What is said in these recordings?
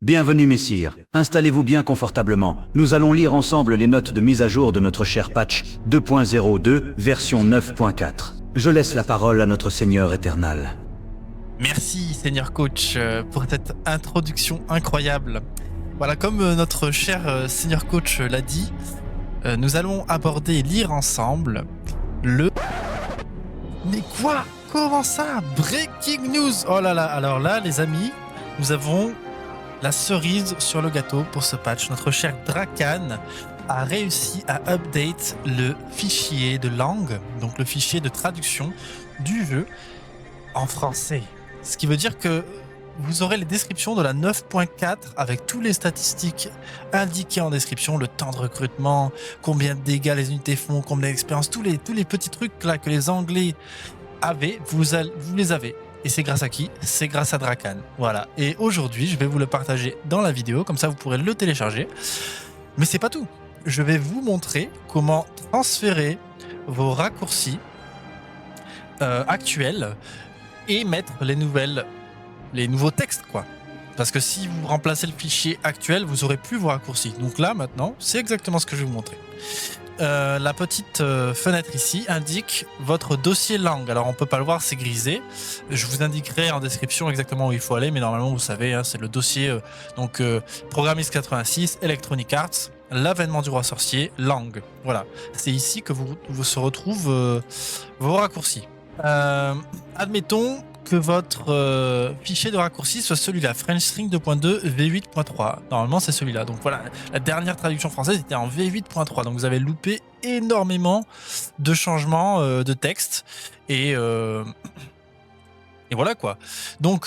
Bienvenue messire, installez-vous bien confortablement. Nous allons lire ensemble les notes de mise à jour de notre cher patch 2.02 version 9.4. Je laisse la parole à notre Seigneur éternel. Merci Seigneur Coach pour cette introduction incroyable. Voilà, comme notre cher Seigneur Coach l'a dit, nous allons aborder et lire ensemble le... Mais quoi? Comment ça? Breaking news! Oh là là, alors là les amis, nous avons la cerise sur le gâteau pour ce patch. Notre cher Drakan a réussi à update le fichier de langue, donc le fichier de traduction du jeu en français. Ce qui veut dire que vous aurez les descriptions de la 9.4 avec toutes les statistiques indiquées en description, le temps de recrutement, combien de dégâts les unités font, combien d'expérience, tous les petits trucs là que les Anglais avaient, vous les avez. Et c'est grâce à qui? C'est grâce à Drakan. Voilà. Et aujourd'hui, je vais vous le partager dans la vidéo, comme ça vous pourrez le télécharger. Mais c'est pas tout. Je vais vous montrer comment transférer vos raccourcis actuels et mettre les nouveaux textes, quoi. Parce que si vous remplacez le fichier actuel, vous n'aurez plus vos raccourcis. Donc là, maintenant, c'est exactement ce que je vais vous montrer. La petite fenêtre ici indique votre dossier langue. Alors on peut pas le voir, c'est grisé. Je vous indiquerai en description exactement où il faut aller, mais normalement vous savez, hein, c'est le dossier Programmist 86, Electronic Arts, l'avènement du roi sorcier, langue. Voilà, c'est ici que vous se retrouvent vos raccourcis. Admettons que votre fichier de raccourci soit celui-là, French String 2.2 V8.3. Normalement, c'est celui-là. Donc voilà, la dernière traduction française était en V8.3. Donc vous avez loupé énormément de changements de texte. Et voilà quoi. Donc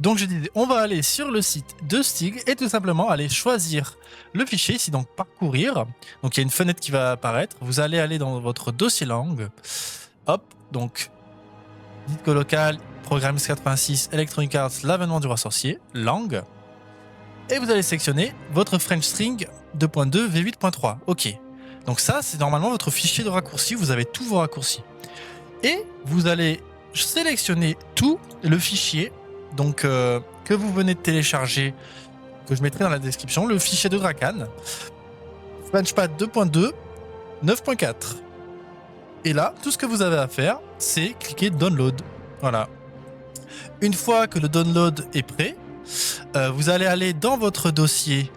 je disais, on va aller sur le site de Stig et tout simplement aller choisir le fichier ici, donc parcourir. Donc il y a une fenêtre qui va apparaître. Vous allez aller dans votre dossier langue. Hop, donc disque local, Programmist 86, Electronic Arts, l'avènement du roi sorcier, langue. Et vous allez sélectionner votre French String 2.2 V8.3. Ok. Donc ça, c'est normalement votre fichier de raccourcis. Vous avez tous vos raccourcis. Et vous allez sélectionner tout le fichier donc, que vous venez de télécharger, que je mettrai dans la description, le fichier de Drakan, FrenchPad 2.2, 9.4. Et là, tout ce que vous avez à faire, c'est cliquer Download. Voilà. Une fois que le download est prêt, vous allez aller dans votre dossier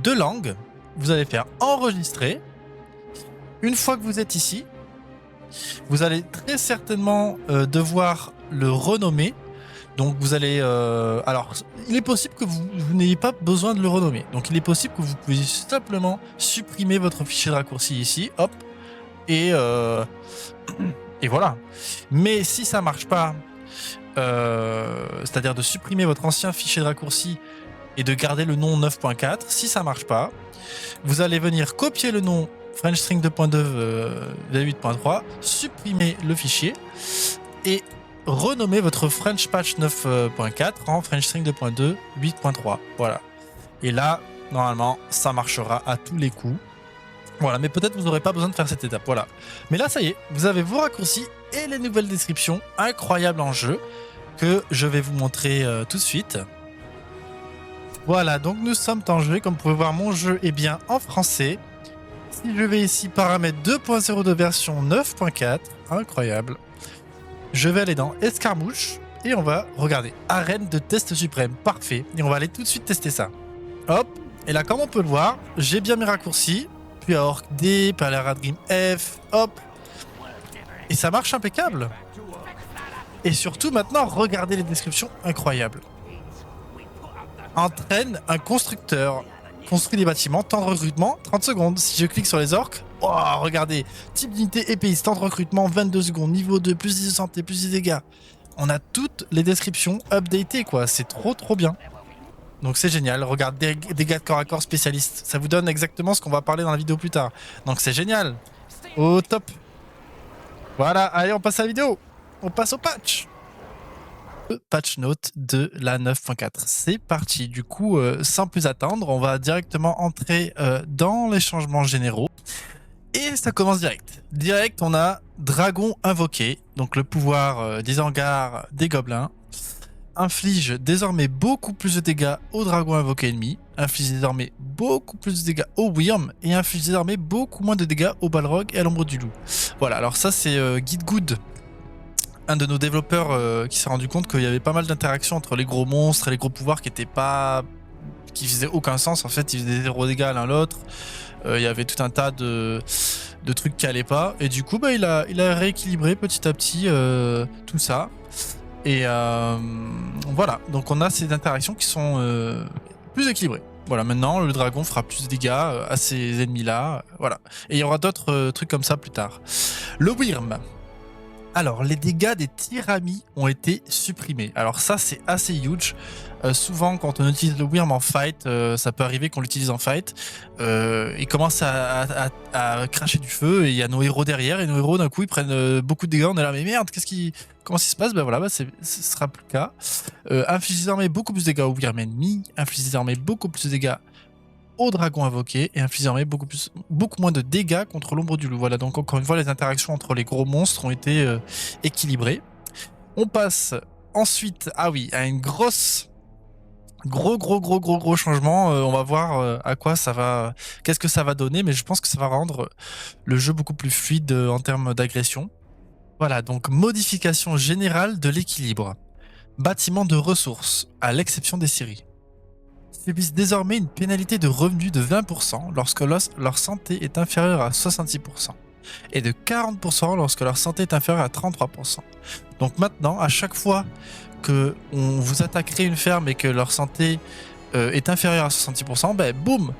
de langue. Vous allez faire Enregistrer. Une fois que vous êtes ici, vous allez très certainement devoir le renommer. Donc vous allez... alors, il est possible que vous n'ayez pas besoin de le renommer. Donc il est possible que vous puissiez simplement supprimer votre fichier de raccourci ici. Hop. Et voilà. Mais si ça marche pas, c'est-à-dire de supprimer votre ancien fichier de raccourci et de garder le nom 9.4, si ça marche pas, vous allez venir copier le nom French String 2.2 V8.3, supprimer le fichier et renommer votre French Patch 9.4 en French String 2.2 8.3. Voilà. Et là, normalement, ça marchera à tous les coups. Voilà, mais peut-être vous n'aurez pas besoin de faire cette étape, voilà. Mais là, ça y est, vous avez vos raccourcis et les nouvelles descriptions incroyables en jeu que je vais vous montrer tout de suite. Voilà, donc nous sommes en jeu. Comme vous pouvez voir, mon jeu est bien en français. Si je vais ici, paramètres 2.02 version 9.4, incroyable. Je vais aller dans Escarmouche et on va regarder Arène de test suprême, parfait. Et on va aller tout de suite tester ça. Hop, et là, comme on peut le voir, j'ai bien mes raccourcis. Puis à Orc D, puis à la Radgrim F, hop. Et ça marche impeccable. Et surtout maintenant, regardez les descriptions incroyables. Entraîne un constructeur. Construit des bâtiments, temps de recrutement, 30 secondes. Si je clique sur les orques, oh, regardez. Type d'unité épéiste, temps de recrutement, 22 secondes. Niveau 2, plus 10 de santé, plus 10 dégâts. On a toutes les descriptions updatées, quoi. C'est trop bien. Donc c'est génial, regarde, dégâts de corps à corps spécialiste. Ça vous donne exactement ce qu'on va parler dans la vidéo plus tard. Donc c'est génial. Au top. Voilà, allez, on passe à la vidéo. On passe au patch. Le patch note de la 9.4. C'est parti. Du coup, sans plus attendre, on va directement entrer dans les changements généraux. Et ça commence direct. Direct, on a Dragon invoqué. Donc le pouvoir des hangars des gobelins. inflige désormais beaucoup plus de dégâts aux dragons invoqués ennemis, inflige désormais beaucoup plus de dégâts aux Wyrm, et inflige désormais beaucoup moins de dégâts au Balrog et à l'ombre du loup. Voilà, alors ça c'est Guidegood, un de nos développeurs qui s'est rendu compte qu'il y avait pas mal d'interactions entre les gros monstres et les gros pouvoirs qui faisaient aucun sens. En fait, ils faisaient 0 dégâts l'un l'autre. Il y avait tout un tas de trucs qui allaient pas. Et du coup, il a rééquilibré petit à petit tout ça. Et voilà, donc on a ces interactions qui sont plus équilibrées. Voilà, maintenant le dragon fera plus de dégâts à ces ennemis-là. Voilà. Et il y aura d'autres trucs comme ça plus tard. Le Wyrm. Alors, les dégâts des Tyrami ont été supprimés. Alors ça, c'est assez huge. Souvent, quand on utilise le Wyrm en fight, ça peut arriver qu'on l'utilise en fight. Il commence à cracher du feu et il y a nos héros derrière. Et nos héros, d'un coup, ils prennent beaucoup de dégâts. On est là, mais merde, comment ça se passe? Ben voilà, ce sera plus le cas. Inflige désormais beaucoup plus de dégâts aux Wyrm ennemis. Inflige désormais beaucoup plus de dégâts au dragon invoqué et inflige désormais beaucoup moins de dégâts contre l'ombre du loup. Voilà, donc encore une fois, les interactions entre les gros monstres ont été équilibrées. On passe ensuite, à une gros changement. On va voir à quoi ça va, qu'est-ce que ça va donner, mais je pense que ça va rendre le jeu beaucoup plus fluide en termes d'agression. Voilà, donc modification générale de l'équilibre. Bâtiment de ressources, à l'exception des scieries, subissent désormais une pénalité de revenu de 20% lorsque leur santé est inférieure à 66% et de 40% lorsque leur santé est inférieure à 33%. Donc maintenant, à chaque fois que on vous attaquerait une ferme et que leur santé est inférieure à 66%, boum,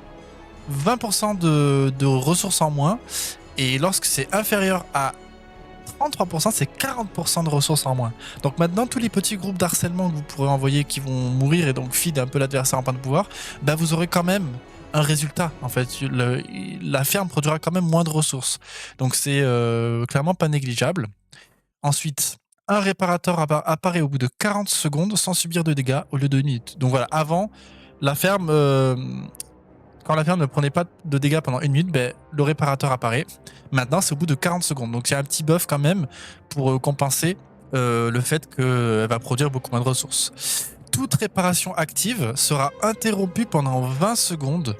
20% de ressources en moins, et lorsque c'est inférieur à 33%, c'est 40% de ressources en moins. Donc maintenant, tous les petits groupes d'harcèlement que vous pourrez envoyer qui vont mourir et donc feed un peu l'adversaire en point de pouvoir, vous aurez quand même un résultat. En fait, la ferme produira quand même moins de ressources. Donc c'est clairement pas négligeable. Ensuite, un réparateur apparaît au bout de 40 secondes sans subir de dégâts au lieu de 1 minute. Donc voilà, avant, la ferme... quand la ferme ne prenait pas de dégâts pendant 1 minute, le réparateur apparaît. Maintenant, c'est au bout de 40 secondes. Donc, il y a un petit buff quand même pour compenser le fait qu'elle va produire beaucoup moins de ressources. Toute réparation active sera interrompue pendant 20 secondes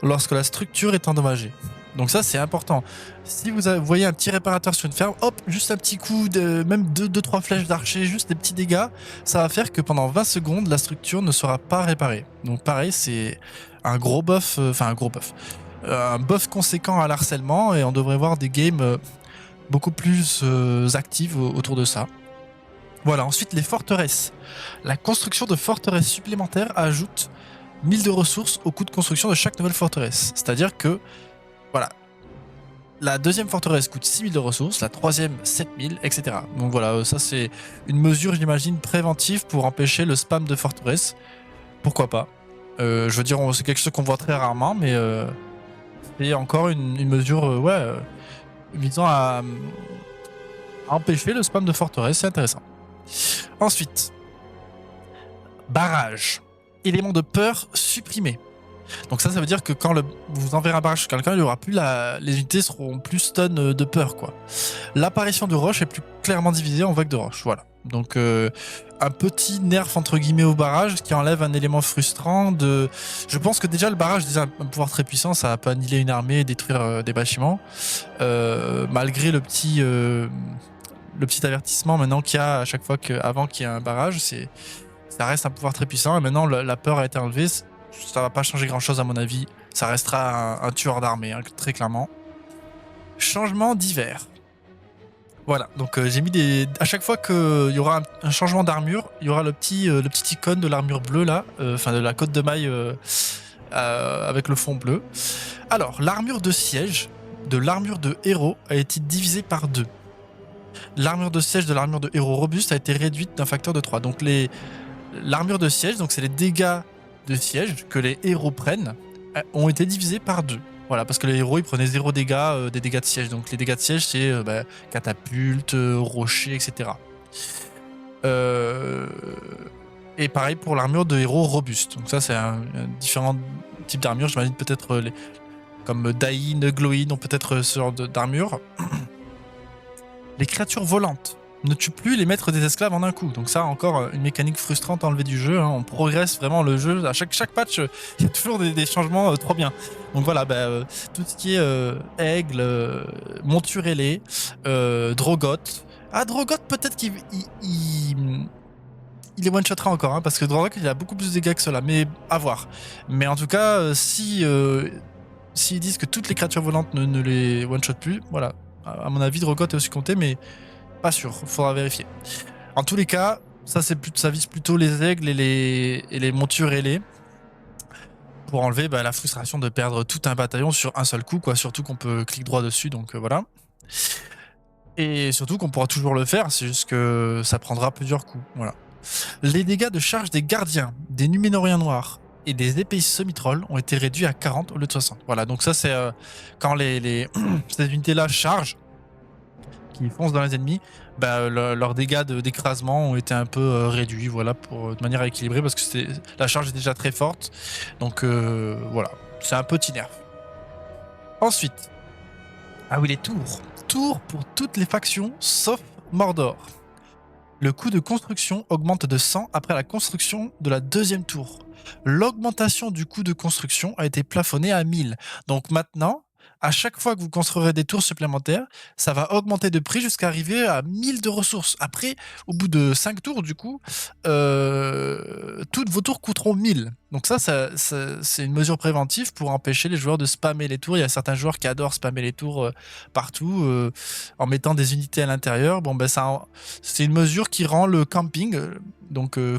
lorsque la structure est endommagée. Donc ça, c'est important. Si vous voyez un petit réparateur sur une ferme, hop, juste un petit coup, même 2-3 flèches d'archer, juste des petits dégâts, ça va faire que pendant 20 secondes, la structure ne sera pas réparée. Donc pareil, c'est un gros buff, un buff conséquent à l'harcèlement, et on devrait voir des games beaucoup plus actives autour de ça. Voilà, ensuite les forteresses. La construction de forteresses supplémentaires ajoute 1000 de ressources au coût de construction de chaque nouvelle forteresse. C'est-à-dire que, voilà, la deuxième forteresse coûte 6000 de ressources, la troisième 7000, etc. Donc voilà, ça c'est une mesure, j'imagine, préventive pour empêcher le spam de forteresses. Pourquoi pas? Je veux dire, c'est quelque chose qu'on voit très rarement, mais c'est encore une mesure visant à empêcher le spam de forteresse, c'est intéressant. Ensuite, barrage. Élément de peur supprimé. Donc ça veut dire que quand vous enverrez un barrage sur quelqu'un, il y aura plus les unités seront plus stun de peur, quoi. L'apparition de roches est plus clairement divisée en vagues de roches. Voilà. Donc un petit nerf entre guillemets au barrage qui enlève un élément frustrant de. Je pense que déjà le barrage déjà un pouvoir très puissant, ça peut annihiler une armée et détruire des bâtiments. Malgré le petit avertissement maintenant qu'il y a à chaque fois avant qu'il y ait un barrage, ça reste un pouvoir très puissant. Et maintenant la peur a été enlevée. Ça va pas changer grand chose à mon avis. Ça restera un tueur d'armée, hein, très clairement. Changement d'hiver. Voilà, donc j'ai mis à chaque fois qu'il y aura un changement d'armure, il y aura le petit icône de l'armure bleue là, de la cotte de maille avec le fond bleu. Alors, l'armure de siège de l'armure de héros a été divisée par 2. L'armure de siège de l'armure de héros robuste a été réduite d'un facteur de 3. Donc l'armure de siège, donc c'est les dégâts de siège que les héros prennent, ont été divisés par 2. Voilà, parce que les héros ils prenaient 0 dégâts des dégâts de siège. Donc les dégâts de siège c'est catapulte, rocher, etc. Et pareil pour l'armure de héros robuste. Donc ça c'est un différent type d'armure. J'imagine peut-être comme Dain, Glowin ont peut-être ce genre d'armure. Les créatures volantes ne tue plus les maîtres des esclaves en un coup. Donc ça, encore une mécanique frustrante à enlever du jeu. Hein. On progresse vraiment le jeu. À chaque patch, il y a toujours des changements trop bien. Donc voilà, tout ce qui est aigle, monture ailée, Drogoth. Ah, Drogoth, peut-être qu'il il est one-shottera encore, hein, parce que Drogoth, il a beaucoup plus de dégâts que cela, mais à voir. Mais en tout cas, s'ils disent que toutes les créatures volantes ne les one-shot plus, voilà. À mon avis, Drogoth est aussi compté, mais pas sûr, faudra vérifier. En tous les cas, ça vise plutôt les aigles et les montures ailées pour enlever la frustration de perdre tout un bataillon sur un seul coup, quoi. Surtout qu'on peut clic droit dessus, donc voilà. Et surtout qu'on pourra toujours le faire, c'est juste que ça prendra plusieurs coups, voilà. Les dégâts de charge des gardiens, des Numénoriens noirs et des épéistes semi-trolls ont été réduits à 40 au lieu de 60. Voilà, donc ça c'est quand ces unités-là chargent, qui foncent dans les ennemis, leurs dégâts d'écrasement ont été un peu réduits, voilà, de manière à équilibrer, parce que la charge est déjà très forte. Donc voilà, c'est un petit nerf. Ensuite, ah oui, les tours. Tours pour toutes les factions, sauf Mordor. Le coût de construction augmente de 100 après la construction de la deuxième tour. L'augmentation du coût de construction a été plafonnée à 1000. Donc maintenant, à chaque fois que vous construirez des tours supplémentaires, ça va augmenter de prix jusqu'à arriver à 1000 de ressources. Après, au bout de 5 tours, du coup, toutes vos tours coûteront 1000. Donc ça, c'est une mesure préventive pour empêcher les joueurs de spammer les tours. Il y a certains joueurs qui adorent spammer les tours partout en mettant des unités à l'intérieur. Bon, c'est une mesure qui rend le camping,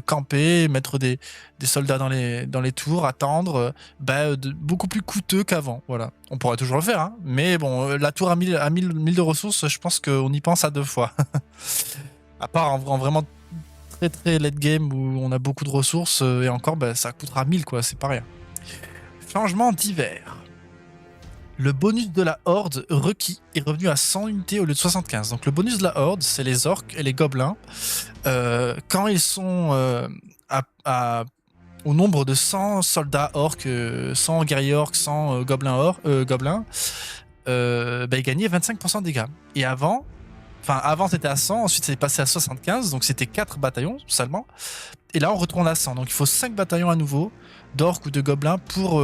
camper, mettre des soldats dans les tours, attendre, beaucoup plus coûteux qu'avant. Voilà. On pourrait toujours le faire, hein, mais bon, la tour à 1000 de ressources, je pense qu'on y pense à 2 fois. À part en vraiment très très late game où on a beaucoup de ressources et encore ça coûtera 1000 quoi, c'est pas rien. Changement d'hiver. Le bonus de la horde requis est revenu à 100 unités au lieu de 75. Donc le bonus de la horde, c'est les orques et les gobelins. Quand ils sont au nombre de 100 soldats orques, 100 guerriers orques, 100 gobelins, ils gagnaient 25% de dégâts. Et avant c'était à 100, ensuite c'est passé à 75, donc c'était 4 bataillons seulement. Et là on retourne à 100, donc il faut 5 bataillons à nouveau d'orques ou de gobelins pour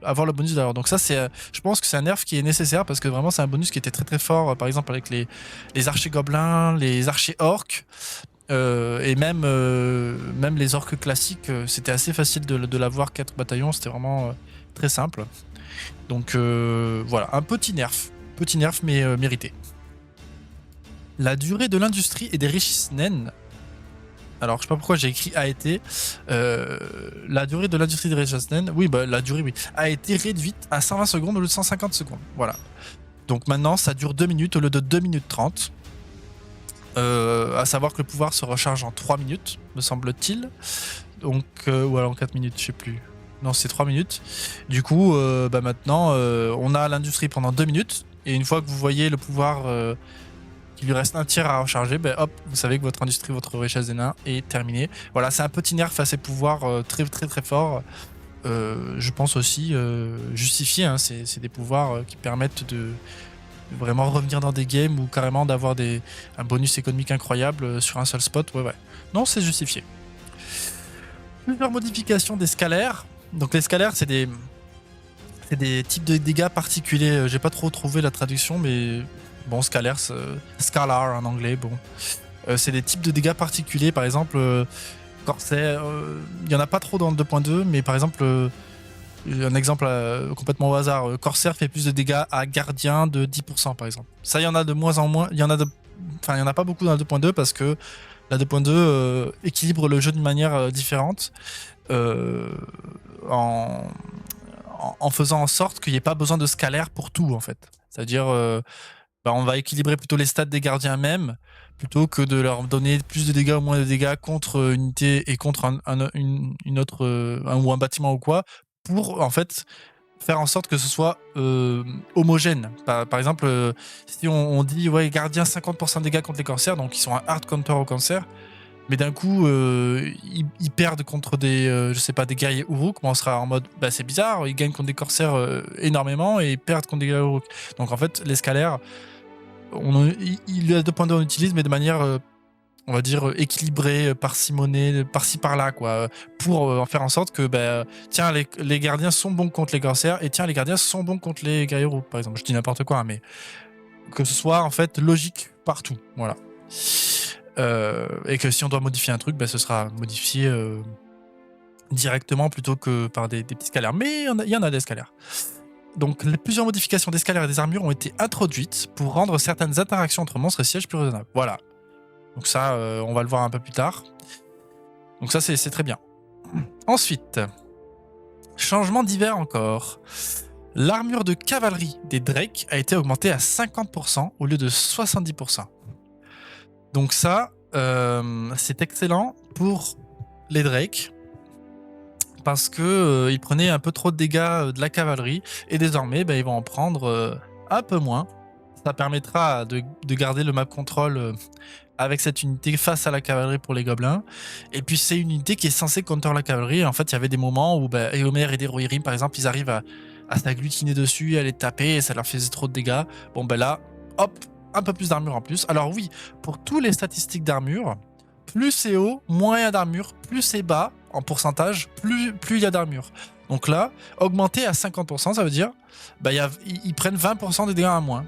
avoir le bonus d'ailleurs. Donc ça je pense que c'est un nerf qui est nécessaire parce que vraiment c'est un bonus qui était très très fort, par exemple avec les archers gobelins, les archers orques. Et même les orques classiques, c'était assez facile de l'avoir 4 bataillons, c'était vraiment très simple. Donc voilà, un petit nerf mais mérité. La durée de l'industrie et des richesses naines. Alors je sais pas pourquoi j'ai écrit a été. La durée de l'industrie et des richesses naines, oui, la durée oui, a été réduite à 120 secondes au lieu de 150 secondes. Voilà. Donc maintenant ça dure 2 minutes au lieu de 2 minutes 30. À savoir que le pouvoir se recharge en 3 minutes, me semble-t-il. Donc, ou alors en 4 minutes, je sais plus. Non, c'est 3 minutes. Du coup, maintenant, on a l'industrie pendant 2 minutes. Et une fois que vous voyez le pouvoir qu'il lui reste un tiers à recharger, hop, vous savez que votre industrie, votre richesse des nains est terminée. Voilà, c'est un petit nerf à ses pouvoirs très très très forts. Je pense aussi justifié, hein, c'est des pouvoirs qui permettent de vraiment revenir dans des games ou carrément d'avoir un bonus économique incroyable sur un seul spot. Ouais. Non, c'est justifié. Plusieurs modifications des scalaires. Donc les scalaires, c'est des types de dégâts particuliers. J'ai pas trop trouvé la traduction, mais bon, scalaire, scalar en anglais. Bon, c'est des types de dégâts particuliers. Par exemple, corsaire. Il y en a pas trop dans le 2.2, mais par exemple. Un exemple complètement au hasard, Corsair fait plus de dégâts à Gardien de 10% par exemple. Ça, il y en a de moins en moins. Il y en a pas beaucoup dans la 2.2 parce que la 2.2 équilibre le jeu d'une manière différente en faisant en sorte qu'il n'y ait pas besoin de scalaire pour tout en fait. C'est-à-dire on va équilibrer plutôt les stats des gardiens même plutôt que de leur donner plus de dégâts ou moins de dégâts contre une unité et contre une autre ou un bâtiment ou quoi, pour en fait faire en sorte que ce soit homogène. Par exemple, si on dit ouais, gardien 50% de dégâts contre les corsaires, donc ils sont un hard counter au cancer, mais d'un coup ils perdent contre des des guerriers Uruk, on sera en mode c'est bizarre, ils gagnent contre des corsaires énormément et ils perdent contre des guerriers Uruk. Donc en fait les scalaires, il y a 2.2 on utilise, mais de manière on va dire, équilibré, parcimoné, par-ci par-là, quoi, pour en faire en sorte que, tiens, les gardiens sont bons contre les corsaires, et tiens, les gardiens sont bons contre les guerriers roux, par exemple. Je dis n'importe quoi, hein, mais que ce soit en fait logique partout, voilà. Et que si on doit modifier un truc, ce sera modifié directement plutôt que par des petits scalaires. Mais il y en a des scalaires. Donc, plusieurs modifications des scalaires et des armures ont été introduites pour rendre certaines interactions entre monstres et sièges plus raisonnables. Voilà. Donc ça, on va le voir un peu plus tard. Donc ça, c'est très bien. Ensuite, changement divers encore. L'armure de cavalerie des Drake a été augmentée à 50% au lieu de 70%. Donc ça, c'est excellent pour les Drake parce que ils prenaient un peu trop de dégâts de la cavalerie et désormais ils vont en prendre un peu moins. Ça permettra de garder le map control avec cette unité face à la cavalerie pour les gobelins. Et puis c'est une unité qui est censée counter la cavalerie. En fait, il y avait des moments où Éomer et des Rohirrim, par exemple, ils arrivent à s'agglutiner dessus, à les taper et ça leur faisait trop de dégâts. Bon là, hop, un peu plus d'armure en plus. Alors oui, pour tous les statistiques d'armure, plus c'est haut, moins il y a d'armure, plus c'est bas en pourcentage, plus il y a d'armure. Donc là, augmenter à 50%, ça veut dire ils prennent 20% de dégâts à moins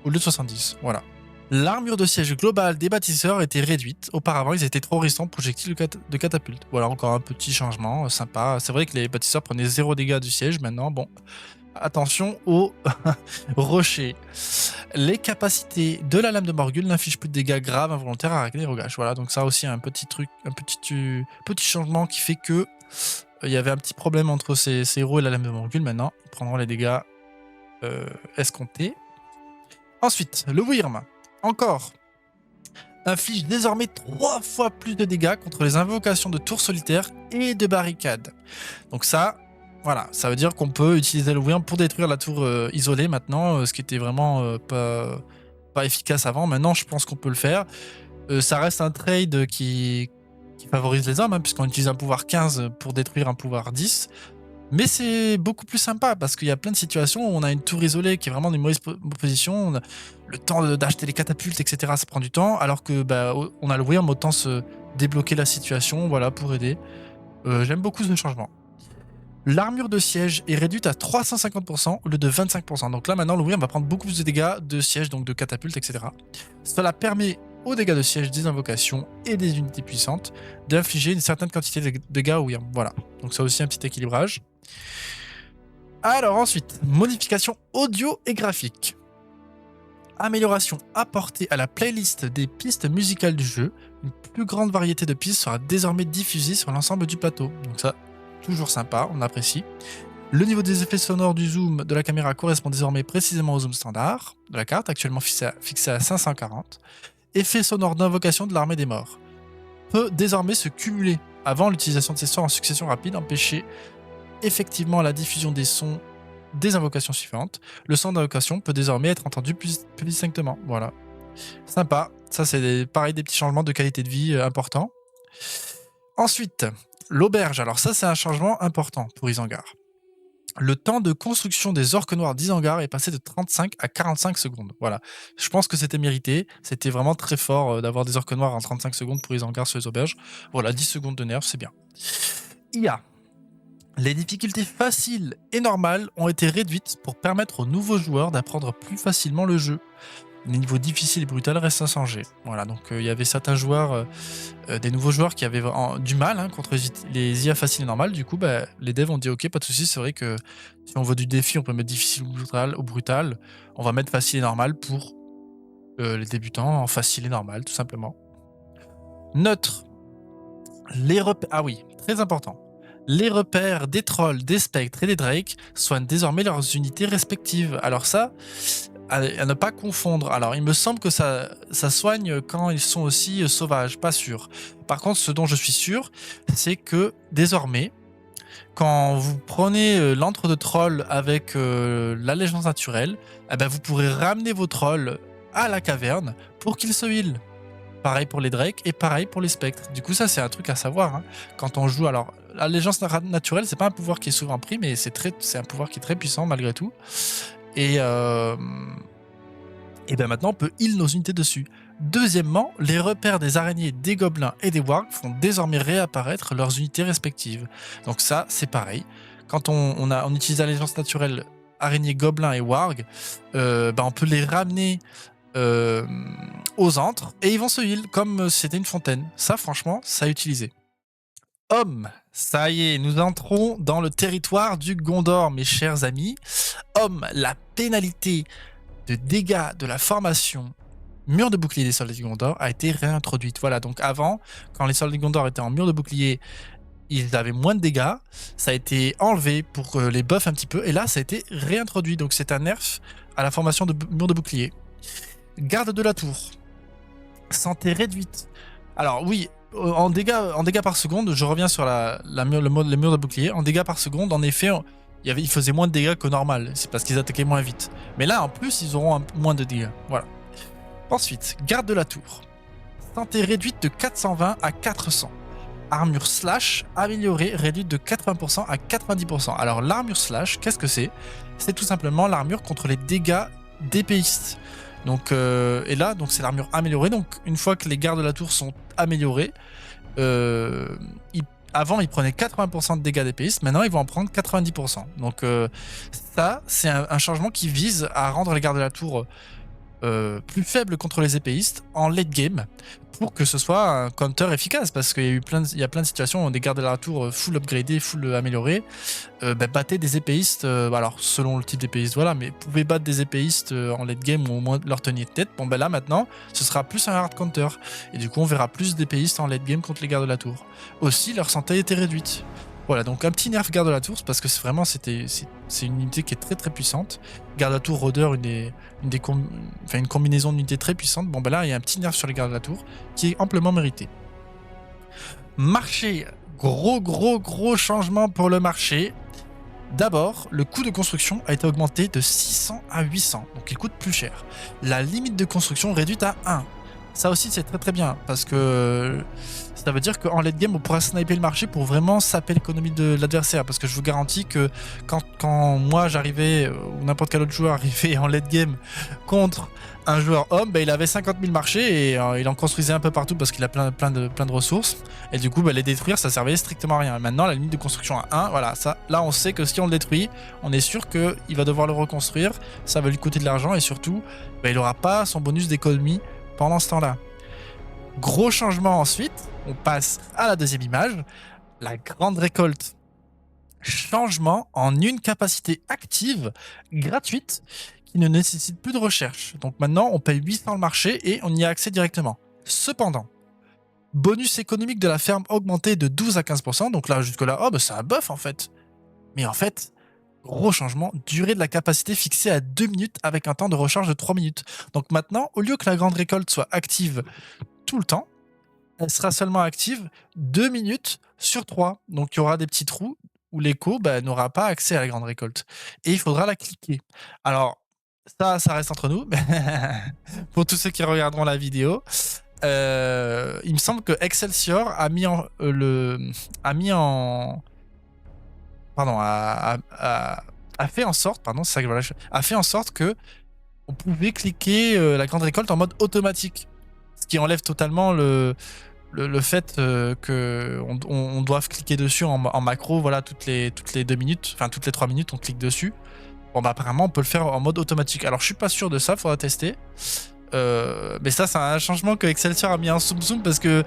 au lieu de 70. Voilà. L'armure de siège globale des bâtisseurs était réduite. Auparavant, ils étaient trop résistants aux projectiles de catapulte. Voilà, encore un petit changement sympa. C'est vrai que les bâtisseurs prenaient 0 dégâts du siège. Maintenant, bon, attention aux rochers. Les capacités de la lame de Morgul n'infligent plus de dégâts graves involontaires à arachnées et rogages. Voilà, donc ça aussi un petit truc, un petit changement qui fait que il y avait un petit problème entre ces héros et la lame de Morgul. Maintenant, ils prendront les dégâts escomptés. Ensuite, le Wyrm, encore, inflige désormais 3 fois plus de dégâts contre les invocations de tours solitaires et de barricades. Donc ça, voilà, ça veut dire qu'on peut utiliser le Wyrm pour détruire la tour isolée maintenant, ce qui était vraiment pas efficace avant. Maintenant, je pense qu'on peut le faire. Ça reste un trade qui favorise les hommes, hein, puisqu'on utilise un pouvoir 15 pour détruire un pouvoir 10. Mais c'est beaucoup plus sympa parce qu'il y a plein de situations où on a une tour isolée qui est vraiment dans une mauvaise position. On a le temps d'acheter les catapultes, etc. Ça prend du temps. Alors que on a le Wyrm, autant se débloquer la situation, voilà, pour aider. J'aime beaucoup ce changement. L'armure de siège est réduite à 350% au lieu de 25%. Donc là, maintenant, le Wyrm va prendre beaucoup plus de dégâts de siège, donc de catapultes, etc. Cela permet aux dégâts de siège des invocations et des unités puissantes d'infliger une certaine quantité de dégâts au Wyrm. Voilà. Donc ça aussi un petit équilibrage. Alors ensuite, modification audio et graphique. Amélioration apportée à la playlist des pistes musicales du jeu. Une plus grande variété de pistes sera désormais diffusée sur l'ensemble du plateau. Donc ça, toujours sympa, on apprécie. Le niveau des effets sonores du zoom de la caméra correspond désormais précisément au zoom standard de la carte, actuellement fixé à 540. Effet sonore d'invocation de l'armée des morts peut désormais se cumuler. Avant, l'utilisation de ces sorts en succession rapide empêchait effectivement la diffusion des sons des invocations suivantes. Le son d'invocation peut désormais être entendu plus distinctement. Voilà. Sympa. Ça, c'est pareil, des petits changements de qualité de vie importants. Ensuite, l'auberge. Alors ça, c'est un changement important pour Isengard. Le temps de construction des orques noirs d'Isengard est passé de 35 à 45 secondes. Voilà. Je pense que c'était mérité. C'était vraiment très fort d'avoir des orques noirs en 35 secondes pour Isengard sur les auberges. Voilà, 10 secondes de nerfs, c'est bien. IA. Les difficultés faciles et normales ont été réduites pour permettre aux nouveaux joueurs d'apprendre plus facilement le jeu. Les niveaux difficiles et brutals restent inchangés. Voilà, donc il y avait certains joueurs, des nouveaux joueurs qui avaient du mal contre les IA faciles et normales. Du coup, les devs ont dit ok, pas de soucis. C'est vrai que si on veut du défi, on peut mettre difficile ou brutal. On va mettre facile et normal pour les débutants en facile et normal, tout simplement. Neutre. Les repères. Ah oui, très important. Les repères des trolls, des spectres et des drakes soignent désormais leurs unités respectives. Alors ça, à ne pas confondre. Alors il me semble que ça soigne quand ils sont aussi sauvages, pas sûr. Par contre, ce dont je suis sûr, c'est que désormais, quand vous prenez l'antre de troll avec l'allégeance naturelle, vous pourrez ramener vos trolls à la caverne pour qu'ils se heal. Pareil pour les drakes et pareil pour les spectres. Du coup, ça, c'est un truc à savoir. Hein. Quand on joue, alors, l'allégeance naturelle, c'est pas un pouvoir qui est souvent pris, mais c'est un pouvoir qui est très puissant malgré tout. Et et bien maintenant on peut heal nos unités dessus. Deuxièmement, les repères des araignées, des gobelins et des wargs font désormais réapparaître leurs unités respectives. Donc ça, c'est pareil. Quand on utilise l'allégeance naturelle araignée, gobelins et wargs, on peut les ramener aux antres et ils vont se heal comme si c'était une fontaine. Ça, franchement, ça a utilisé. Homme, ça y est, nous entrons dans le territoire du Gondor, mes chers amis. Homme, la pénalité de dégâts de la formation mur de bouclier des soldats du Gondor a été réintroduite. Voilà, donc avant, quand les soldats du Gondor étaient en mur de bouclier, ils avaient moins de dégâts. Ça a été enlevé pour les buffs un petit peu, et là, ça a été réintroduit. Donc c'est un nerf à la formation de mur de bouclier. Garde de la tour. Santé réduite. Alors oui, en dégâts par seconde, je reviens sur les murs de bouclier. En dégâts par seconde, en effet, ils faisaient moins de dégâts que normal. C'est parce qu'ils attaquaient moins vite. Mais là, en plus, ils auront moins de dégâts. Voilà. Ensuite, garde de la tour. Santé réduite de 420 à 400. Armure slash améliorée réduite de 80% à 90%. Alors l'armure slash, qu'est-ce que c'est? C'est tout simplement l'armure contre les dégâts d'épéistes. Donc, et là, donc c'est l'armure améliorée. Donc une fois que les gardes de la tour sont améliorés, avant ils prenaient 80% de dégâts d'épéistes, maintenant ils vont en prendre 90%. Donc ça, c'est un changement qui vise à rendre les gardes de la tour plus faibles contre les épéistes en late game, pour que ce soit un counter efficace, parce qu'il y a plein de situations où des gardes de la tour full upgradés, full améliorés, battaient des épéistes, alors selon le type d'épéiste, voilà, mais pouvaient battre des épéistes en late game ou au moins leur tenir tête. Bon là maintenant, ce sera plus un hard counter, et du coup on verra plus d'épéistes en late game contre les gardes de la tour. Aussi, leur santé était réduite. Voilà, donc un petit nerf garde de la tour, parce que c'est une unité qui est très très puissante. Garde de la tour, rôdeur, une combinaison d'unités très puissante. Bon là, il y a un petit nerf sur les gardes de la tour, qui est amplement mérité. Marché, gros changement pour le marché. D'abord, le coût de construction a été augmenté de 600 à 800, donc il coûte plus cher. La limite de construction réduite à 1. Ça aussi, c'est très très bien, parce que ça veut dire qu'en late game, on pourra sniper le marché pour vraiment saper l'économie de l'adversaire. Parce que je vous garantis que quand moi j'arrivais, ou n'importe quel autre joueur arrivait en late game contre un joueur homme, il avait 50 000 marchés et il en construisait un peu partout parce qu'il a plein de ressources. Et du coup, les détruire, ça servait strictement à rien. Maintenant, la limite de construction à 1, voilà, ça, là on sait que si on le détruit, on est sûr qu'il va devoir le reconstruire, ça va lui coûter de l'argent et surtout, il n'aura pas son bonus d'économie pendant ce temps-là. Gros changement ensuite, on passe à la deuxième image, la grande récolte. Changement en une capacité active, gratuite, qui ne nécessite plus de recherche. Donc maintenant, on paye 800 le marché et on y a accès directement. Cependant, bonus économique de la ferme augmenté de 12 à 15%, donc là, jusque-là, c'est un buff en fait. Mais en fait, gros changement, durée de la capacité fixée à 2 minutes avec un temps de recharge de 3 minutes. Donc maintenant, au lieu que la grande récolte soit active tout le temps, elle sera seulement active 2 minutes sur 3. Donc il y aura des petits trous où l'écho n'aura pas accès à la grande récolte. Et il faudra la cliquer. Alors, ça reste entre nous. Pour tous ceux qui regarderont la vidéo, il me semble que Excelsior a fait en sorte, a fait en sorte que on pouvait cliquer la grande récolte en mode automatique, ce qui enlève totalement le fait qu'on doive cliquer dessus en macro, voilà, toutes les 2 minutes, enfin toutes les 3 minutes, on clique dessus. Apparemment, on peut le faire en mode automatique. Alors, je suis pas sûr de ça, faudra tester. Mais ça, c'est un changement que Excelsior a mis en zoom parce que,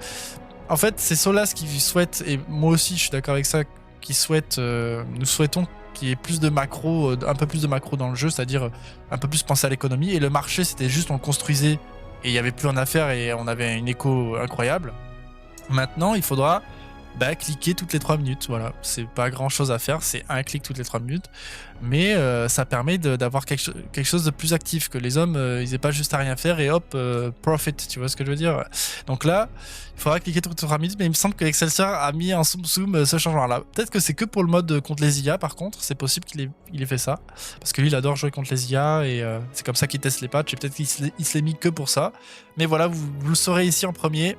en fait, c'est Solas qui souhaite, et moi aussi, je suis d'accord avec ça, nous souhaitons qu'il y ait plus de macro, un peu plus de macro dans le jeu, c'est-à-dire un peu plus penser à l'économie. Et le marché, c'était juste on le construisait et il n'y avait plus rien à faire et on avait une écho incroyable. Maintenant, il faudra cliquer toutes les 3 minutes. Voilà, c'est pas grand chose à faire, c'est un clic toutes les 3 minutes. Mais ça permet d'avoir quelque chose de plus actif, que les hommes, ils aient pas juste à rien faire et hop, profit, tu vois ce que je veux dire. Donc là, il faudra cliquer toutes les 3 minutes, mais il me semble que Excelsior a mis en zoom ce changement-là. Peut-être que c'est que pour le mode contre les IA, par contre, c'est possible qu'il ait fait ça. Parce que lui, il adore jouer contre les IA et c'est comme ça qu'il teste les patchs et peut-être qu'il se l'est mis que pour ça. Mais voilà, vous le saurez ici en premier.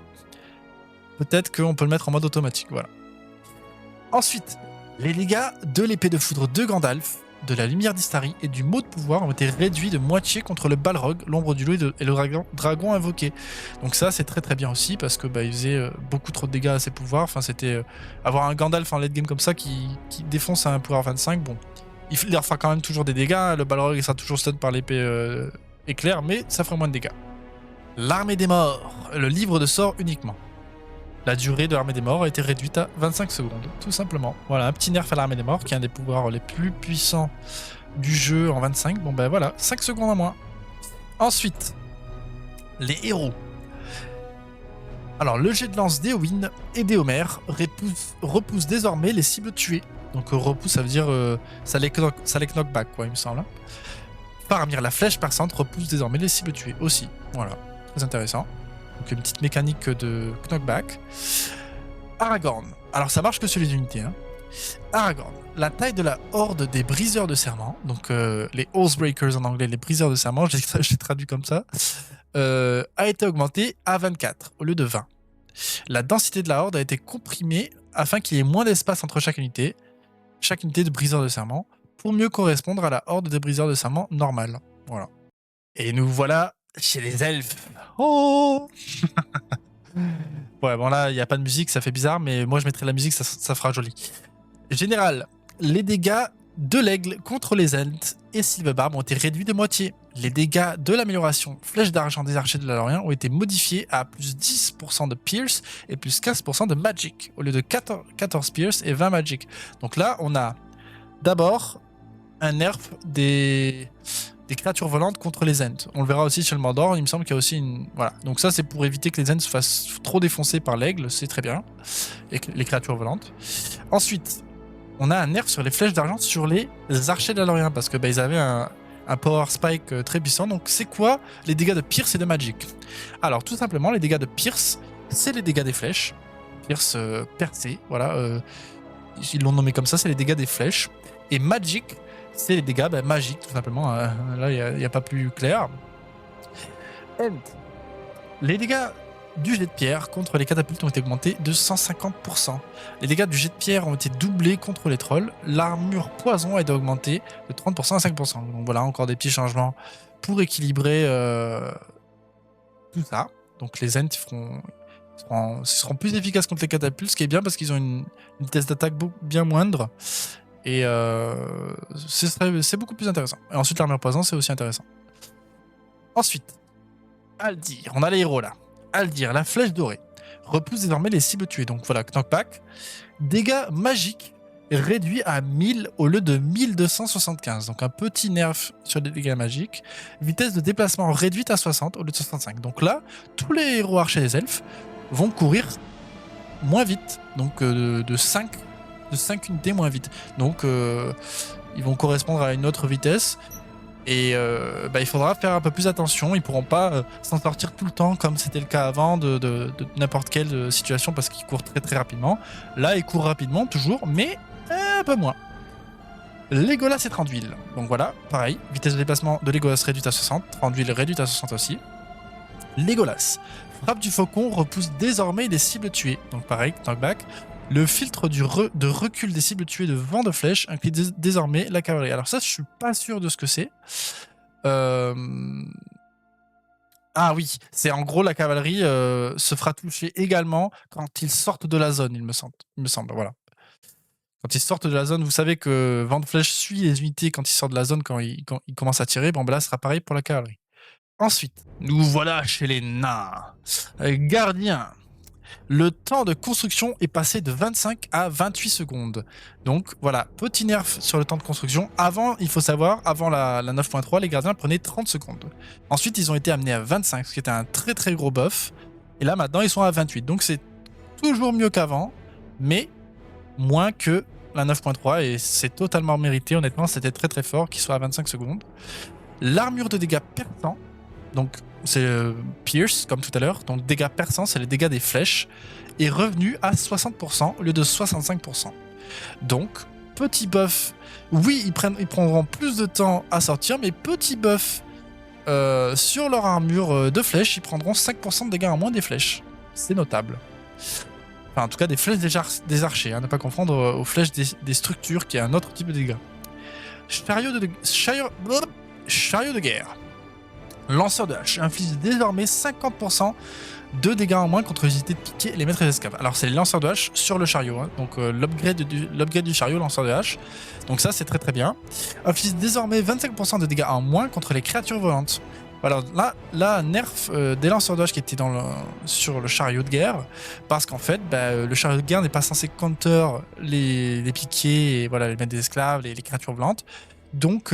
Peut-être qu'on peut le mettre en mode automatique, voilà. Ensuite, les dégâts de l'épée de foudre de Gandalf de la lumière d'Istari et du mot de pouvoir ont été réduits de moitié contre le Balrog, l'ombre du loup et le dragon invoqué. Donc ça c'est très très bien aussi parce que il faisait beaucoup trop de dégâts à ses pouvoirs. Enfin c'était avoir un Gandalf en late game comme ça qui défonce un pouvoir 25, bon, il leur fera quand même toujours des dégâts. Le Balrog il sera toujours stun par l'épée éclair, mais ça fera moins de dégâts. L'armée des morts, le livre de sorts uniquement. La durée de l'armée des morts a été réduite à 25 secondes, tout simplement. Voilà, un petit nerf à l'armée des morts, qui est un des pouvoirs les plus puissants du jeu en 25. Bon voilà, 5 secondes en moins. Ensuite, les héros. Alors, le jet de lance d'Éowyn et d'Éomer repousse désormais les cibles tuées. Donc repousse, ça veut dire ça les knock back, quoi, il me semble. Faramir, la flèche perçante, repousse désormais les cibles tuées aussi. Voilà, très intéressant. Donc une petite mécanique de knockback. Aragorn. Alors ça marche que sur les unités. Hein. Aragorn. La taille de la horde des briseurs de serment, donc les Oathbreakers en anglais, les briseurs de serment, j'ai traduit comme ça, a été augmentée à 24 au lieu de 20. La densité de la horde a été comprimée afin qu'il y ait moins d'espace entre chaque unité de briseurs de serment, pour mieux correspondre à la horde des briseurs de serment normale. Voilà. Et nous voilà chez les elfes. Oh. Ouais, bon là, il n'y a pas de musique, ça fait bizarre, mais moi je mettrai la musique, ça fera joli. Général, les dégâts de l'aigle contre les Ents et Sylvebarbe ont été réduits de moitié. Les dégâts de l'amélioration flèche d'argent des archers de la Lorien ont été modifiés à plus 10% de Pierce et plus 15% de Magic, au lieu de 14 Pierce et 20 Magic. Donc là, on a d'abord un nerf des créatures volantes contre les Ents. On le verra aussi sur le Mordor, il me semble qu'il y a aussi une... Voilà. Donc ça, c'est pour éviter que les Ents se fassent trop défoncer par l'aigle, c'est très bien. Et les créatures volantes. Ensuite, on a un nerf sur les flèches d'argent sur les archers de la Lorien, parce que ils avaient un power spike très puissant. Donc c'est quoi les dégâts de Pierce et de Magic? Alors tout simplement, les dégâts de Pierce, c'est les dégâts des flèches. Pierce percé, voilà. Ils l'ont nommé comme ça, c'est les dégâts des flèches. Et Magic, c'est les dégâts magiques, tout simplement. Là, il n'y a pas plus clair. And les dégâts du jet de pierre contre les catapultes ont été augmentés de 150%. Les dégâts du jet de pierre ont été doublés contre les trolls. L'armure poison a été augmentée de 30% à 5%. Donc voilà, encore des petits changements pour équilibrer tout ça. Donc les Ents seront plus efficaces contre les catapultes, ce qui est bien parce qu'ils ont une vitesse d'attaque bien moindre. Et c'est beaucoup plus intéressant. Et ensuite, l'armure poison, c'est aussi intéressant. Ensuite, Aldir. On a les héros là. Aldir, la flèche dorée. Repousse désormais les cibles tuées. Donc voilà, knockback. Dégâts magiques réduits à 1000 au lieu de 1275. Donc un petit nerf sur les dégâts magiques. Vitesse de déplacement réduite à 60 au lieu de 65. Donc là, tous les héros archers des elfes vont courir moins vite. Donc de 5 unités moins vite. Donc ils vont correspondre à une autre vitesse. Et il faudra faire un peu plus attention. Ils pourront pas s'en sortir tout le temps comme c'était le cas avant de n'importe quelle situation parce qu'ils courent très très rapidement. Là ils courent rapidement toujours, mais un peu moins. Legolas et Thranduil. Donc voilà, pareil, vitesse de déplacement de Legolas réduite à 60, Thranduil réduite à 60 aussi. Legolas. Frappe du faucon repousse désormais les cibles tuées. Donc pareil, knockback. Le filtre de recul des cibles tuées de vent de flèche inclut désormais la cavalerie. Alors ça, je suis pas sûr de ce que c'est. Ah oui, c'est en gros la cavalerie se fera toucher également quand ils sortent de la zone, il me semble, voilà. Quand ils sortent de la zone, vous savez que vent de flèche suit les unités quand ils sortent de la zone, quand ils commencent à tirer. Bon, là, ce sera pareil pour la cavalerie. Ensuite, nous voilà chez les nains. Gardiens. Le temps de construction est passé de 25 à 28 secondes. Donc voilà, petit nerf sur le temps de construction. Avant, il faut savoir, avant la 9.3, les gardiens prenaient 30 secondes. Ensuite, ils ont été amenés à 25, ce qui était un très très gros buff. Et là, maintenant, ils sont à 28. Donc c'est toujours mieux qu'avant, mais moins que la 9.3. Et c'est totalement mérité, honnêtement, c'était très très fort qu'ils soient à 25 secondes. L'armure de dégâts perçants, donc c'est Pierce, comme tout à l'heure. Donc dégâts perçants, c'est les dégâts des flèches. Est revenu à 60% au lieu de 65%. Donc, petit buff. Oui, ils prendront plus de temps à sortir, mais petit buff sur leur armure de flèches, ils prendront 5% de dégâts en moins des flèches. C'est notable. Enfin, en tout cas, des flèches des archers. Hein, ne pas confondre aux flèches des structures, qui est un autre type de dégâts. Chariot de guerre. Lanceur de hache inflige désormais 50% de dégâts en moins contre les unités de piquet et les maîtres d'esclaves. Alors c'est les lanceurs de hache sur le chariot, hein. Donc l'upgrade du chariot, lanceur de hache. Donc ça c'est très très bien. Inflige désormais 25% de dégâts en moins contre les créatures volantes. Alors là nerf des lanceurs de hache qui étaient sur le chariot de guerre, parce qu'en fait le chariot de guerre n'est pas censé counter les piquets et voilà, les maîtres des esclaves, les créatures volantes. Donc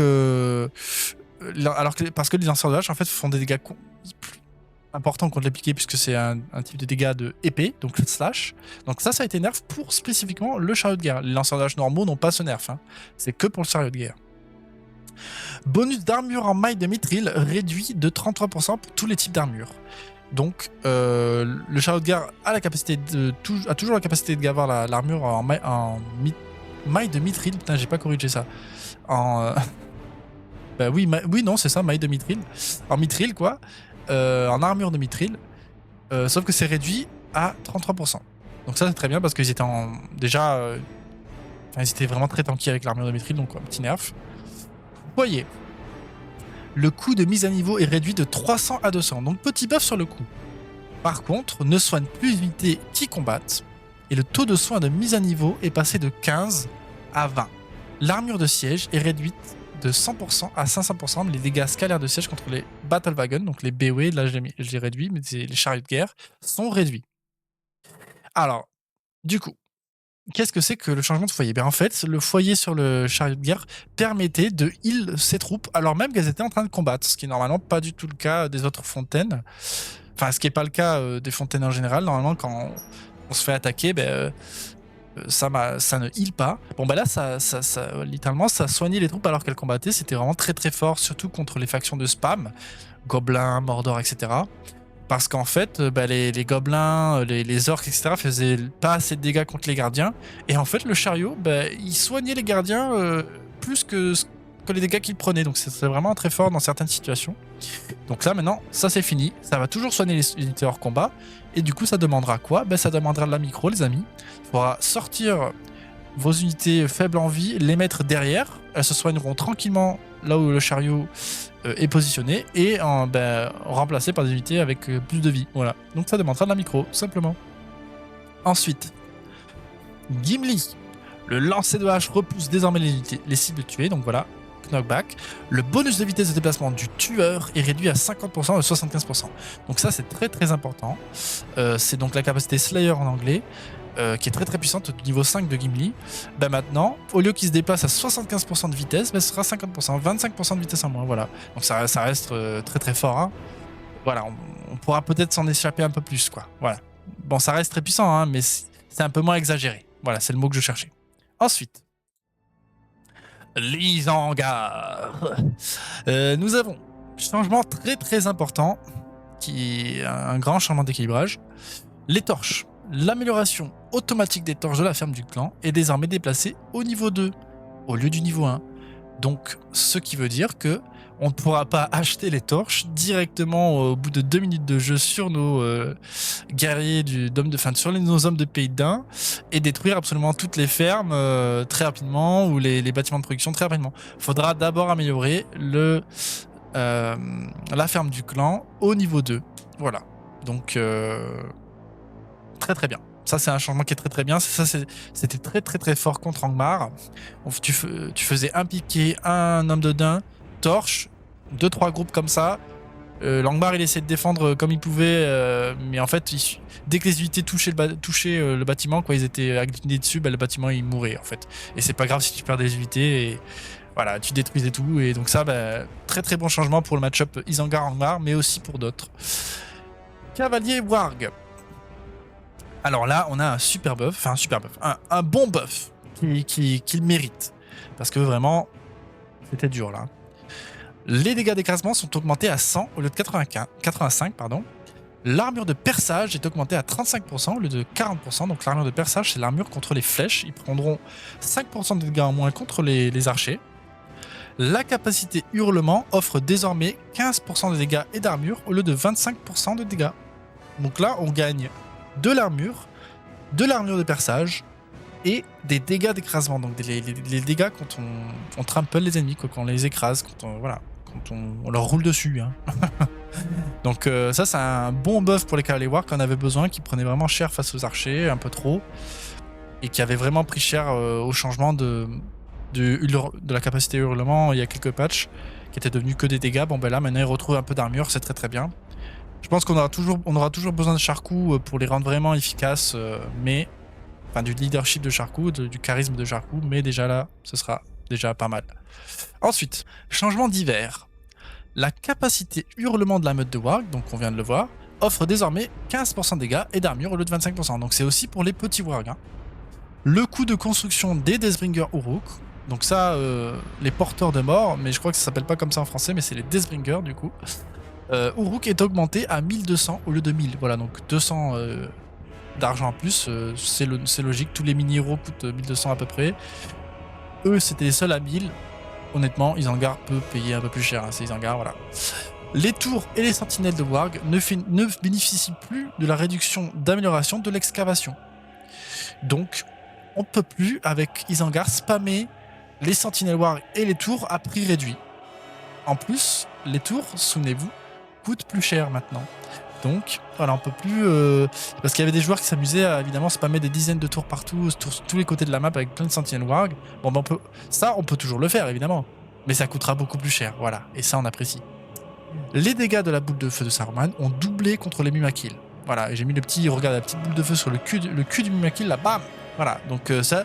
parce que les lanceurs de hache en fait font des dégâts important contre les piquets puisque c'est un type de dégâts de épée, donc le slash. Donc ça a été nerf pour spécifiquement le chariot de guerre. Les lanceurs de hache normaux n'ont pas ce nerf, hein. C'est que pour le chariot de guerre. Bonus d'armure en maille de mithril réduit de 33% pour tous les types d'armure. Donc le chariot de guerre a toujours la capacité d'avoir l'armure en maille de mithril. Putain, j'ai pas corrigé ça. Oui, non, c'est ça, maille de mithril. En mithril, quoi. En armure de mithril. Sauf que c'est réduit à 33%. Donc ça, c'est très bien parce qu'ils étaient ils étaient vraiment très tanky avec l'armure de mithril, donc un petit nerf. Vous voyez, le coût de mise à niveau est réduit de 300 à 200. Donc petit buff sur le coût. Par contre, ne soigne plus les unités qui combattent. Et le taux de soin de mise à niveau est passé de 15 à 20. L'armure de siège est réduite de 100% à 500%, mais les dégâts scalaires de siège contre les Battle Wagons, donc les BOE, là je l'ai réduit, mais les chariots de guerre, sont réduits. Alors, du coup, qu'est-ce que c'est que le changement de foyer? En fait, le foyer sur le chariot de guerre permettait de heal ses troupes alors même qu'elles étaient en train de combattre, ce qui est normalement pas du tout le cas des autres fontaines. Enfin, ce qui n'est pas le cas des fontaines en général. Normalement, quand on se fait attaquer, ça ne heal pas. Bon là littéralement ça soignait les troupes alors qu'elles combattaient. C'était vraiment très très fort, surtout contre les factions de spam, gobelins, Mordor, etc. Parce qu'en fait les gobelins, les orques, etc. faisaient pas assez de dégâts contre les gardiens, et en fait le chariot il soignait les gardiens plus que les dégâts qu'ils prenaient. Donc c'est vraiment très fort dans certaines situations. Donc là maintenant ça c'est fini, ça va toujours soigner les unités hors combat. Et du coup, ça demandera quoi? Ça demandera de la micro, les amis. Il faudra sortir vos unités faibles en vie, les mettre derrière. Elles se soigneront tranquillement là où le chariot est positionné et remplacées par des unités avec plus de vie. Voilà. Donc ça demandera de la micro, tout simplement. Ensuite, Gimli. Le lancer de hache repousse désormais les cibles tuées. Donc voilà. Knockback. Le bonus de vitesse de déplacement du tueur est réduit à 50% de 75%. Donc ça c'est très très important. C'est donc la capacité Slayer en anglais, qui est très très puissante du niveau 5 de Gimli. Maintenant, au lieu qu'il se déplace à 75% de vitesse, ce sera 50%, 25% de vitesse en moins. Voilà. Donc ça reste très très fort, hein. Voilà, on pourra peut-être s'en échapper un peu plus, quoi. Voilà. Bon, ça reste très puissant, hein, mais c'est un peu moins exagéré. Voilà, c'est le mot que je cherchais. Ensuite, L'Isengard. Nous avons un changement très très important, qui est un grand changement d'équilibrage. Les torches. L'amélioration automatique des torches de la ferme du clan est désormais déplacée au niveau 2, au lieu du niveau 1. Donc, ce qui veut dire que on ne pourra pas acheter les torches directement au bout de 2 minutes de jeu sur nos guerriers sur nos hommes de Pays d'Ain et détruire absolument toutes les fermes très rapidement ou les bâtiments de production très rapidement. Il faudra d'abord améliorer la ferme du clan au niveau 2. Voilà. Donc, très très bien. Ça, c'est un changement qui est très très bien. C'était très très très fort contre Angmar. Tu faisais un piqué, un homme de daim, torche, 2-3 groupes comme ça. Langmar il essayait de défendre comme il pouvait, mais en fait dès que les unités touchaient le bâtiment, ils étaient agglutinés dessus, le bâtiment il mourait en fait. Et c'est pas grave si tu perds des unités, et voilà, tu détruisais tout. Et donc ça, très très bon changement pour le match-up Isengard-Angmar, mais aussi pour d'autres. Cavalier Warg. Alors là on a un super buff, un bon buff qu'il mérite, parce que vraiment c'était dur là. Les dégâts d'écrasement sont augmentés à 100 au lieu de 85. L'armure de perçage est augmentée à 35% au lieu de 40%. Donc l'armure de perçage, c'est l'armure contre les flèches. Ils prendront 5% de dégâts en moins contre les archers. La capacité hurlement offre désormais 15% de dégâts et d'armure au lieu de 25% de dégâts. Donc là, on gagne de l'armure de perçage et des dégâts d'écrasement, donc les dégâts quand on trample les ennemis, quand on les écrase, quand on leur roule dessus. Hein. Donc ça c'est un bon buff pour les Cavalier Warg qu'on avait besoin, qui prenait vraiment cher face aux archers, un peu trop, et qui avait vraiment pris cher au changement de la capacité hurlement. Il y a quelques patchs qui étaient devenus que des dégâts. Bon ben là maintenant ils retrouvent un peu d'armure, c'est très très bien. Je pense qu'on aura toujours besoin de Charcou pour les rendre vraiment efficaces, mais enfin du leadership de Charcou, du charisme de Charcou, mais déjà là ce sera déjà pas mal. Ensuite, changement d'hiver. La capacité hurlement de la meute de Warg, donc on vient de le voir, offre désormais 15% de dégâts et d'armure au lieu de 25%. Donc c'est aussi pour les petits Warg. Hein. Le coût de construction des Deathbringer Uruk, donc ça, les porteurs de mort, mais je crois que ça s'appelle pas comme ça en français, mais c'est les Deathbringer du coup. Uruk est augmenté à 1200 au lieu de 1000. Voilà, donc 200 d'argent en plus, c'est logique. Tous les mini-héros coûtent 1200 à peu près. Eux, c'était les seuls à 1000. Honnêtement, Isengard peut payer un peu plus cher, hein, c'est Isengard, voilà. Les tours et les sentinelles de Warg ne bénéficient plus de la réduction d'amélioration de l'excavation. Donc, on ne peut plus, avec Isengard, spammer les sentinelles Warg et les tours à prix réduit. En plus, les tours, souvenez-vous, coûtent plus cher maintenant. Donc, voilà, on peut plus... parce qu'il y avait des joueurs qui s'amusaient à, évidemment, spammer des dizaines de tours partout, sur tous les côtés de la map, avec plein de sentinelles Warg. Bon, ben on peut toujours le faire, évidemment. Mais ça coûtera beaucoup plus cher, voilà. Et ça, on apprécie. Les dégâts de la boule de feu de Saruman ont doublé contre les Mumakil. Voilà, et j'ai mis regarde, la petite boule de feu sur le cul du Mumakil, là, bam. Voilà, donc ça,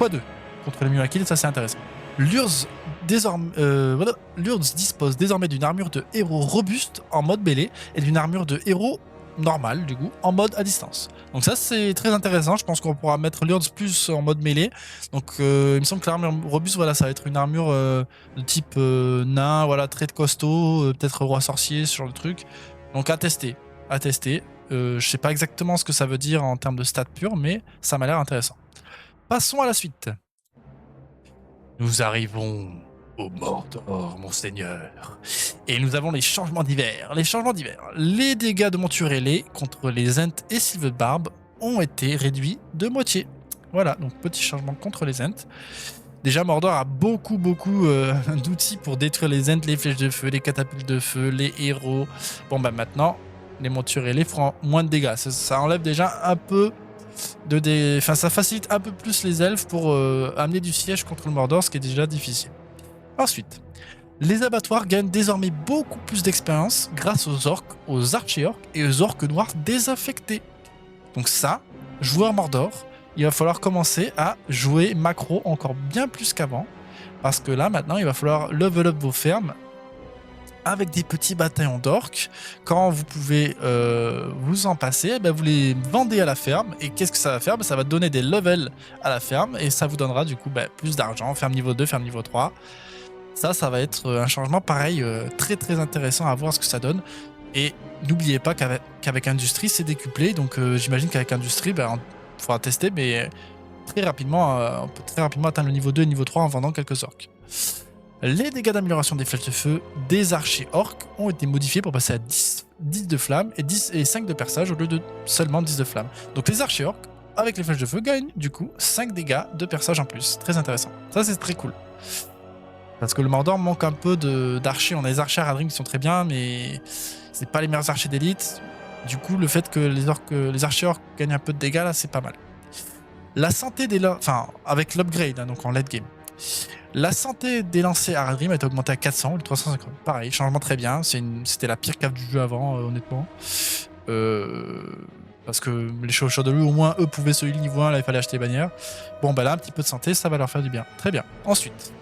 x2 contre les Mumakil, ça c'est intéressant. Lurz dispose désormais d'une armure de héros robuste en mode mêlée et d'une armure de héros normale, du coup, en mode à distance. Donc ça, c'est très intéressant. Je pense qu'on pourra mettre Lurz plus en mode mêlée. Donc il me semble que l'armure robuste, voilà, ça va être une armure de type nain, voilà, très costaud, peut-être roi sorcier sur le truc. Donc à tester. Je sais pas exactement ce que ça veut dire en termes de stats purs, mais ça m'a l'air intéressant. Passons à la suite. Nous arrivons au Mordor, mon seigneur. Et nous avons les changements d'hiver. Les dégâts de monture ailée contre les Ents et Sylvebarbe ont été réduits de moitié. Voilà, donc petit changement contre les Ents. Déjà, Mordor a beaucoup d'outils pour détruire les Ents, les flèches de feu, les catapultes de feu, les héros. Bon, bah maintenant, les montures ailées feront moins de dégâts. Ça enlève déjà un peu... Enfin, ça facilite un peu plus les elfes pour amener du siège contre le Mordor, ce qui est déjà difficile. Ensuite, les abattoirs gagnent désormais beaucoup plus d'expérience grâce aux orques, aux archéorques et aux orques noirs désaffectés. Donc ça, joueur Mordor, il va falloir commencer à jouer macro encore bien plus qu'avant, parce que là maintenant il va falloir level up vos fermes avec des petits bataillons d'orques. Quand vous pouvez vous en passer, vous les vendez à la ferme. Et qu'est-ce que ça va faire? Ça va donner des levels à la ferme. Et ça vous donnera du coup plus d'argent. Ferme niveau 2, ferme niveau 3. Ça va être un changement pareil, très très intéressant à voir ce que ça donne. Et n'oubliez pas qu'avec Industrie, c'est décuplé. Donc j'imagine qu'avec Industrie, il faudra tester. Mais très rapidement, on peut très rapidement atteindre le niveau 2 et niveau 3 en vendant quelques orques. Les dégâts d'amélioration des flèches de feu des archers orques ont été modifiés pour passer à 10 de flammes et 5 de perçage au lieu de seulement 10 de flammes. Donc les archers orques, avec les flèches de feu, gagnent du coup 5 dégâts de perçage en plus. Très intéressant. Ça, c'est très cool. Parce que le Mordor manque un peu d'archers. On a les archers à Adring qui sont très bien, mais c'est pas les meilleurs archers d'élite. Du coup, le fait que les archers orques gagnent un peu de dégâts, là, c'est pas mal. La santé des... Enfin, avec l'upgrade, hein, donc en late game. La santé des lancers à Adrim a été augmentée à 400 ou 350. Pareil, changement très bien. C'était la pire cave du jeu avant, honnêtement. Parce que les chevaucheurs de loup, au moins, eux pouvaient se heal niveau 1, là il fallait acheter les bannières. Bon, là, un petit peu de santé, ça va leur faire du bien. Très bien. Ensuite,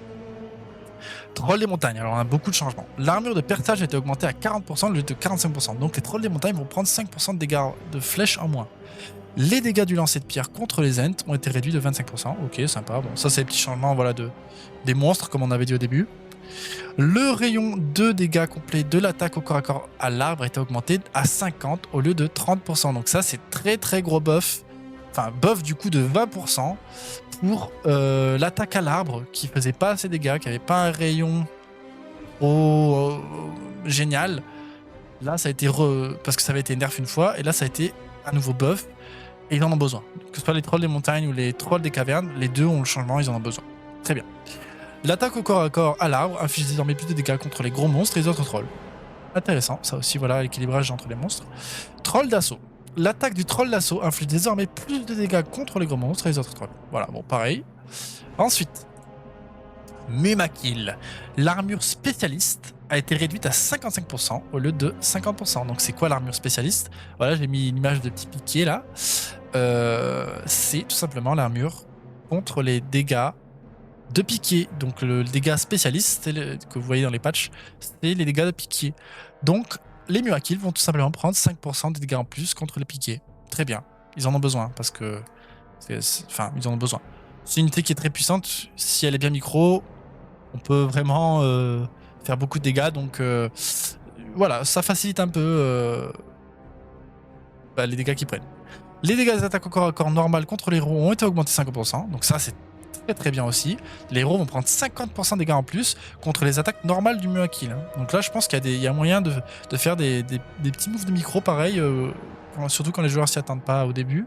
Trolls des montagnes. Alors, on a beaucoup de changements. L'armure de perçage a été augmentée à 40% au lieu de 45%. Donc, les trolls des montagnes vont prendre 5% de dégâts de flèches en moins. Les dégâts du lancer de pierre contre les Ents ont été réduits de 25%. Ok, sympa. Bon, ça, c'est les petits changements des monstres, comme on avait dit au début. Le rayon de dégâts complet de l'attaque au corps à corps à l'arbre a été augmenté à 50 au lieu de 30%. Donc ça, c'est très très gros buff. Enfin, buff du coup de 20% pour l'attaque à l'arbre qui faisait pas assez de dégâts, qui avait pas un rayon génial. Là, ça a été parce que ça avait été nerf une fois, et là, ça a été un nouveau buff. Et ils en ont besoin. Que ce soit les trolls des montagnes ou les trolls des cavernes, les deux ont le changement, ils en ont besoin. Très bien. L'attaque au corps à corps à l'arbre inflige désormais plus de dégâts contre les gros monstres et les autres trolls. Intéressant, ça aussi, voilà, l'équilibrage entre les monstres. Troll d'assaut. L'attaque du troll d'assaut inflige désormais plus de dégâts contre les gros monstres et les autres trolls. Voilà, bon, pareil. Ensuite, Mumakil. L'armure spécialiste a été réduite à 55% au lieu de 50%. Donc c'est quoi l'armure spécialiste? Voilà, j'ai mis une image de petit piqué là. C'est tout simplement l'armure contre les dégâts de piqué. Donc le dégât spécialiste que vous voyez dans les patchs, c'est les dégâts de piqué. Donc les Mumakil vont tout simplement prendre 5% de dégâts en plus contre les piqués. Très bien, ils en ont besoin parce que... Enfin, ils en ont besoin. C'est une unité qui est très puissante. Si elle est bien micro, on peut vraiment faire beaucoup de dégâts. Donc voilà, ça facilite un peu les dégâts qu'ils prennent. Les dégâts des attaques au corps à corps normales contre les héros ont été augmentés 50%. Donc ça, c'est très très bien aussi. Les héros vont prendre 50% de dégâts en plus contre les attaques normales du Mumakil. Hein. Donc là, je pense qu'il y a moyen de faire des petits moves de micro pareil, surtout quand les joueurs s'y attendent pas au début.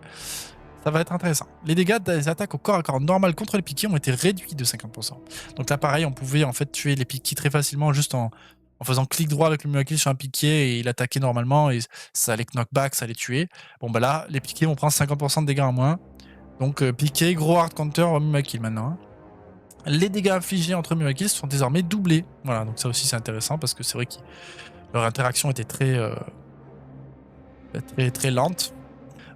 Ça va être intéressant. Les dégâts des attaques au corps à corps normales contre les piqués ont été réduits de 50%. Donc là, pareil, on pouvait en fait tuer les piqués très facilement juste en faisant clic droit avec le Mumakil sur un piqué et il attaquait normalement et ça allait knockback, ça allait tuer. Bon bah là, les piqués vont prendre 50% de dégâts en moins. Donc piqué, gros hard counter au Mumakil maintenant. Hein. Les dégâts infligés entre Mumakil sont désormais doublés. Voilà, donc ça aussi c'est intéressant parce que c'est vrai que leur interaction était très lente.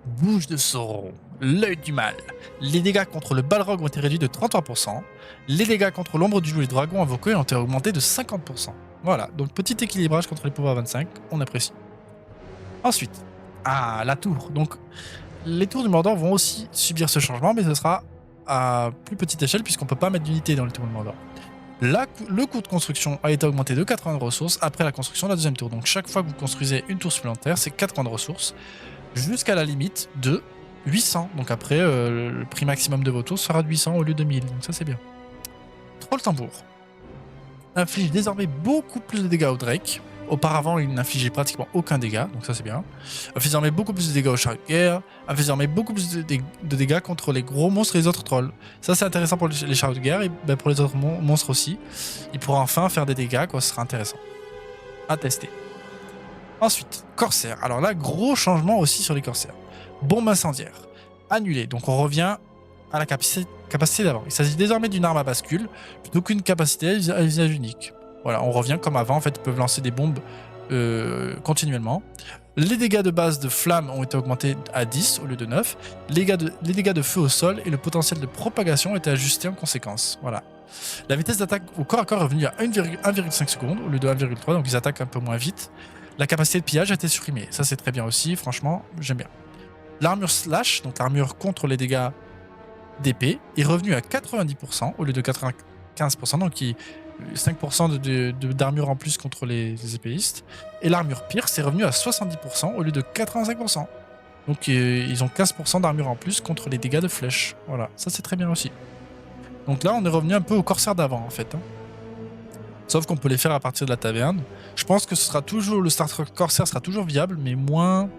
Bouche de Sauron, l'œil du mal. Les dégâts contre le Balrog ont été réduits de 33%. Les dégâts contre l'ombre du loup et le dragon invoqué ont été augmentés de 50%. Voilà, donc petit équilibrage contre les pouvoirs 25, on apprécie. Ensuite, la tour. Donc, les tours du Mordor vont aussi subir ce changement, mais ce sera à plus petite échelle puisqu'on ne peut pas mettre d'unité dans les tours du Mordor. Le coût de construction a été augmenté de 4 points de ressources après la construction de la deuxième tour. Donc chaque fois que vous construisez une tour supplémentaire, c'est 4 points de ressources, jusqu'à la limite de 800. Donc après, le prix maximum de vos tours sera de 800 au lieu de 1000. Donc ça c'est bien. Troll tambour inflige désormais beaucoup plus de dégâts au Drake. Auparavant, il n'infligeait pratiquement aucun dégât, donc ça c'est bien. Inflige désormais beaucoup plus de dégâts au chariot de guerre. Inflige désormais beaucoup plus de dégâts contre les gros monstres et les autres trolls. Ça c'est intéressant pour les chariots de guerre et pour les autres monstres aussi. Il pourra enfin faire des dégâts, quoi, ce sera intéressant. À tester. Ensuite, corsaire. Alors là, gros changement aussi sur les corsaires. Bombe incendiaire. Annulée. Donc on revient à la capacité d'avant. Il s'agit désormais d'une arme à bascule plutôt qu'une capacité à usage unique. Voilà, on revient comme avant. En fait, ils peuvent lancer des bombes continuellement. Les dégâts de base de flamme ont été augmentés à 10 au lieu de 9. Les dégâts de feu au sol et le potentiel de propagation ont été ajustés en conséquence. Voilà. La vitesse d'attaque au corps à corps est revenue à 1,5 secondes au lieu de 1,3, donc ils attaquent un peu moins vite. La capacité de pillage a été supprimée. Ça, c'est très bien aussi. Franchement, j'aime bien. L'armure slash, donc l'armure contre les dégâts d'épée, est revenue à 90% au lieu de 95%. Donc, 5% d'armure en plus contre les épéistes. Et l'armure pierce est revenue à 70% au lieu de 85%. Donc, ils ont 15% d'armure en plus contre les dégâts de flèches. Voilà, ça, c'est très bien aussi. Donc là, on est revenu un peu au corsaire d'avant, en fait. Hein. Sauf qu'on peut les faire à partir de la taverne. Je pense que ce sera toujours, le starter corsaire sera toujours viable, mais moins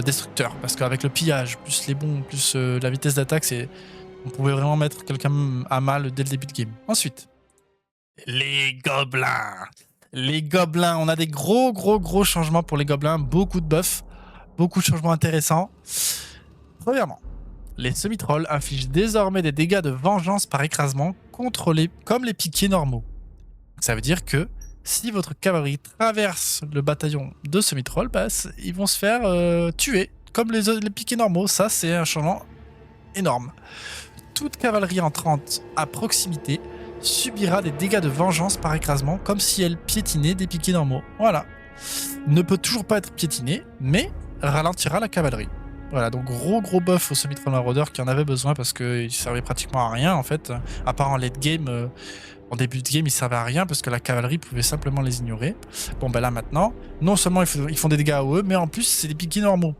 destructeur. Parce qu'avec le pillage, plus les bons, plus la vitesse d'attaque, on pouvait vraiment mettre quelqu'un à mal dès le début de game. Ensuite, les gobelins. Les gobelins, on a des gros changements pour les gobelins. Beaucoup de buffs, beaucoup de changements intéressants. Premièrement, les semi-trolls infligent désormais des dégâts de vengeance par écrasement comme les piquiers normaux. Ça veut dire que si votre cavalerie traverse le bataillon de semi-trolls, ils vont se faire tuer, comme les piquets normaux. Ça, c'est un changement énorme. Toute cavalerie entrante à proximité subira des dégâts de vengeance par écrasement, comme si elle piétinait des piquets normaux. Voilà. Ne peut toujours pas être piétinée, mais ralentira la cavalerie. Voilà, donc gros buff au semi-troll maraudeur qui en avait besoin parce qu'il servait pratiquement à rien en fait, à part en late game. En début de game, ils servaient à rien parce que la cavalerie pouvait simplement les ignorer. Bon, là maintenant, non seulement ils font des dégâts à eux, mais en plus, c'est des piquets normaux.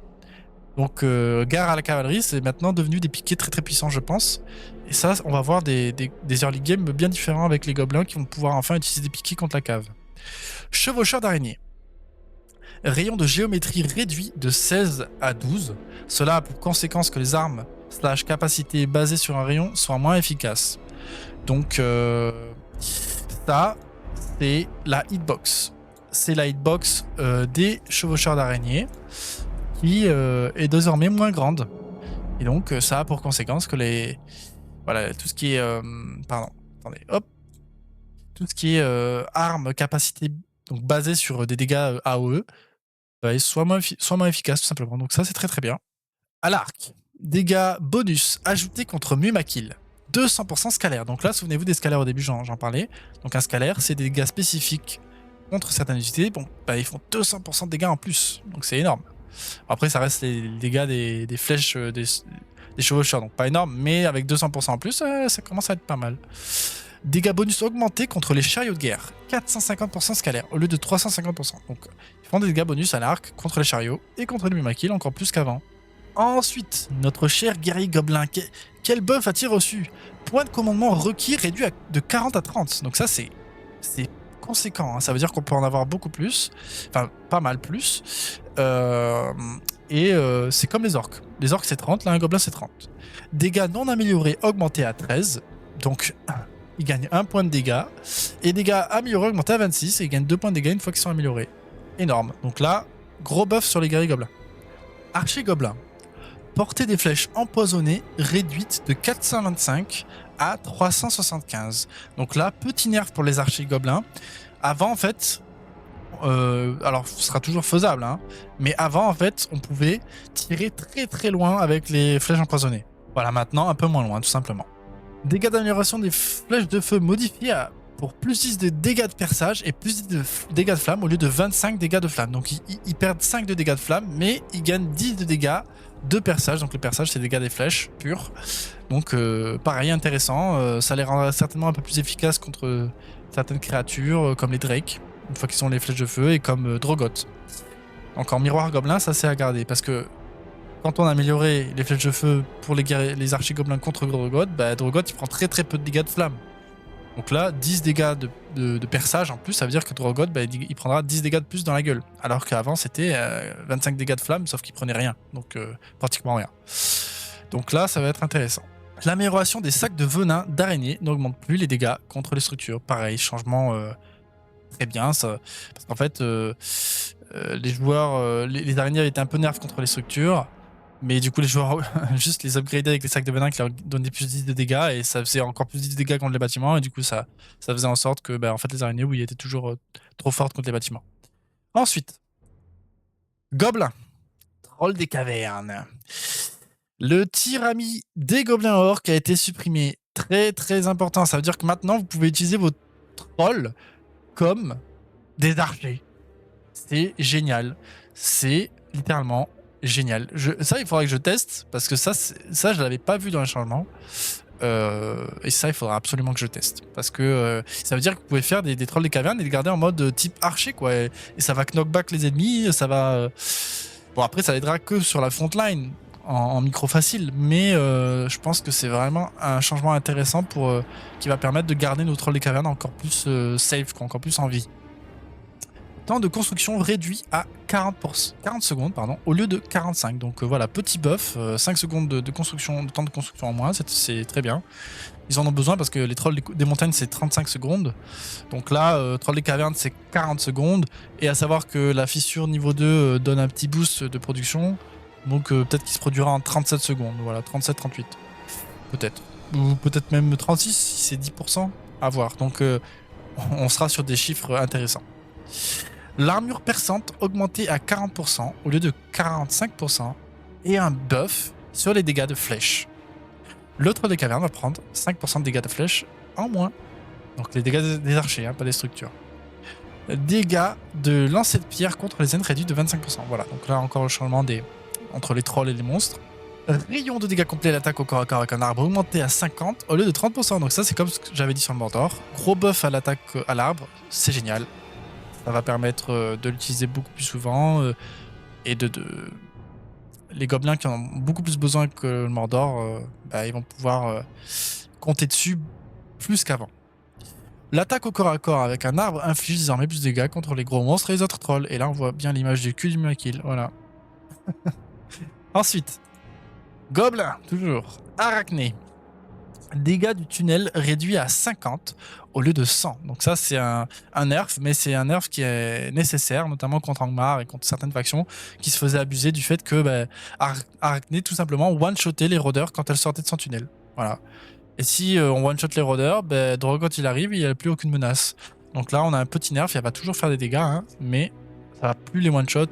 Donc, gare à la cavalerie, c'est maintenant devenu des piquets très puissants, je pense. Et ça, on va voir des early games bien différents avec les gobelins qui vont pouvoir enfin utiliser des piquets contre la cave. Chevaucheur d'araignée. Rayon de géométrie réduit de 16 à 12. Cela a pour conséquence que les armes / capacités basées sur un rayon soient moins efficaces. Donc ça, c'est la hitbox. C'est la hitbox des chevaucheurs d'araignées qui est désormais moins grande. Et donc ça a pour conséquence que les... Voilà, tout ce qui est... pardon, attendez, hop. Tout ce qui est armes, capacité, donc basées sur des dégâts AOE, soit moins efficace tout simplement. Donc ça, c'est très très bien. À l'arc, dégâts bonus ajoutés contre Mumakil. 200% scalaire. Donc là, souvenez-vous des scalaires au début, j'en parlais. Donc un scalaire, c'est des dégâts spécifiques contre certaines unités. Bon, ils font 200% de dégâts en plus. Donc c'est énorme. Après, ça reste les dégâts des flèches des chevaucheurs. Donc pas énorme, mais avec 200% en plus, ça commence à être pas mal. Dégâts bonus augmentés contre les chariots de guerre. 450% scalaire au lieu de 350%. Donc ils font des dégâts bonus à l'arc contre les chariots et contre les Mumakil encore plus qu'avant. Ensuite, notre cher guerrier gobelin. Quel buff a-t-il reçu? Point de commandement requis réduit de 40 à 30. Donc ça, c'est conséquent. Hein. Ça veut dire qu'on peut en avoir beaucoup plus. Enfin, pas mal plus. C'est comme les orques. Les orques, c'est 30. Là, un gobelin, c'est 30. Dégâts non améliorés augmentés à 13. Donc, ils gagnent 1 point de dégâts. Et dégâts améliorés augmentés à 26. Et ils gagnent 2 points de dégâts une fois qu'ils sont améliorés. Énorme. Donc là, gros buff sur les guerriers gobelins. Archer gobelin. Portée des flèches empoisonnées réduite de 425 à 375. Donc là, petit nerf pour les archers gobelins. Avant, en fait, alors ce sera toujours faisable, hein, mais avant, en fait, on pouvait tirer très très loin avec les flèches empoisonnées. Voilà, maintenant, un peu moins loin, tout simplement. Dégâts d'amélioration des flèches de feu modifiés pour plus 10 de dégâts de perçage et plus 10 de dégâts de flamme au lieu de 25 dégâts de flamme. Donc ils perdent 5 de dégâts de flamme, mais ils gagnent 10 de dégâts de perçage. Donc le perçage, c'est dégâts des flèches purs. Donc pareil, intéressant. Ça les rendra certainement un peu plus efficaces contre certaines créatures comme les Drakes, une fois qu'ils ont les flèches de feu, et comme Drogoth. Donc en miroir gobelin, ça c'est à garder parce que quand on a amélioré les flèches de feu pour les archers gobelins contre Drogoth, Drogoth il prend très très peu de dégâts de flamme. Donc là, 10 dégâts de perçage en plus, ça veut dire que Drogoth, il prendra 10 dégâts de plus dans la gueule. Alors qu'avant, c'était 25 dégâts de flamme, sauf qu'il prenait rien. Donc pratiquement rien. Donc là, ça va être intéressant. L'amélioration des sacs de venin d'araignée n'augmente plus les dégâts contre les structures. Pareil, changement très bien. Ça, parce qu'en fait, les joueurs, les araignées avaient été un peu nerfs contre les structures. Mais du coup, les joueurs juste les upgradaient avec les sacs de venin qui leur donnaient plus 10 de dégâts et ça faisait encore plus 10 de dégâts contre les bâtiments. Et du coup, ça faisait en sorte que en fait, les araignées, oui, étaient toujours trop fortes contre les bâtiments. Ensuite, Gobelin, Troll des cavernes. Le tirami des gobelins orques a été supprimé. Très très important. Ça veut dire que maintenant, vous pouvez utiliser vos trolls comme des archers. C'est génial. C'est littéralement génial. Ça, il faudra que je teste parce que ça je l'avais pas vu dans les changements. Et ça, il faudra absolument que je teste parce que ça veut dire que vous pouvez faire des trolls des cavernes et les garder en mode type archer, quoi. Et ça va knockback les ennemis. Ça va. Bon, après, ça aidera que sur la front line en micro facile, mais je pense que c'est vraiment un changement intéressant qui va permettre de garder nos trolls des cavernes encore plus safe, quoi, encore plus en vie. Temps de construction réduit à 40 secondes au lieu de 45. Donc voilà, petit buff, 5 secondes de construction, de temps de construction en moins, c'est très bien. Ils en ont besoin parce que les trolls des montagnes c'est 35 secondes. Donc là, trolls des cavernes c'est 40 secondes. Et à savoir que la fissure niveau 2 donne un petit boost de production. Donc peut-être qu'il se produira en 37 secondes. Voilà, 37-38. Peut-être. Ou peut-être même 36 si c'est 10%. À voir. Donc on sera sur des chiffres intéressants. L'armure perçante augmentée à 40% au lieu de 45% et un buff sur les dégâts de flèche. Le troll des cavernes va prendre 5% de dégâts de flèche en moins. Donc les dégâts des archers, hein, pas des structures. Dégâts de lancer de pierre contre les ennemis réduits de 25%. Voilà, donc là encore le changement entre les trolls et les monstres. Rayon de dégâts complet à l'attaque au corps à corps avec un arbre augmenté à 50 au lieu de 30%. Donc ça c'est comme ce que j'avais dit sur le Mordor. Gros buff à l'attaque à l'arbre, c'est génial. Ça va permettre de l'utiliser beaucoup plus souvent et les gobelins qui en ont beaucoup plus besoin que le Mordor, ils vont pouvoir compter dessus plus qu'avant. L'attaque au corps à corps avec un arbre inflige désormais plus de dégâts contre les gros monstres et les autres trolls. Et là, on voit bien l'image du cul du Makil. Voilà. Ensuite, Gobelin, toujours. Arachné. Dégâts du tunnel réduits à 50 au lieu de 100. Donc ça, c'est un nerf, mais c'est un nerf qui est nécessaire, notamment contre Angmar et contre certaines factions qui se faisaient abuser du fait que Arachné, tout simplement, one-shotait les rôdeurs quand elles sortaient de son tunnel. Voilà. Et si on one-shot les rôdeurs, Drogot, il arrive, il n'y a plus aucune menace. Donc là, on a un petit nerf, il va toujours faire des dégâts, hein, mais ça va plus les one-shot.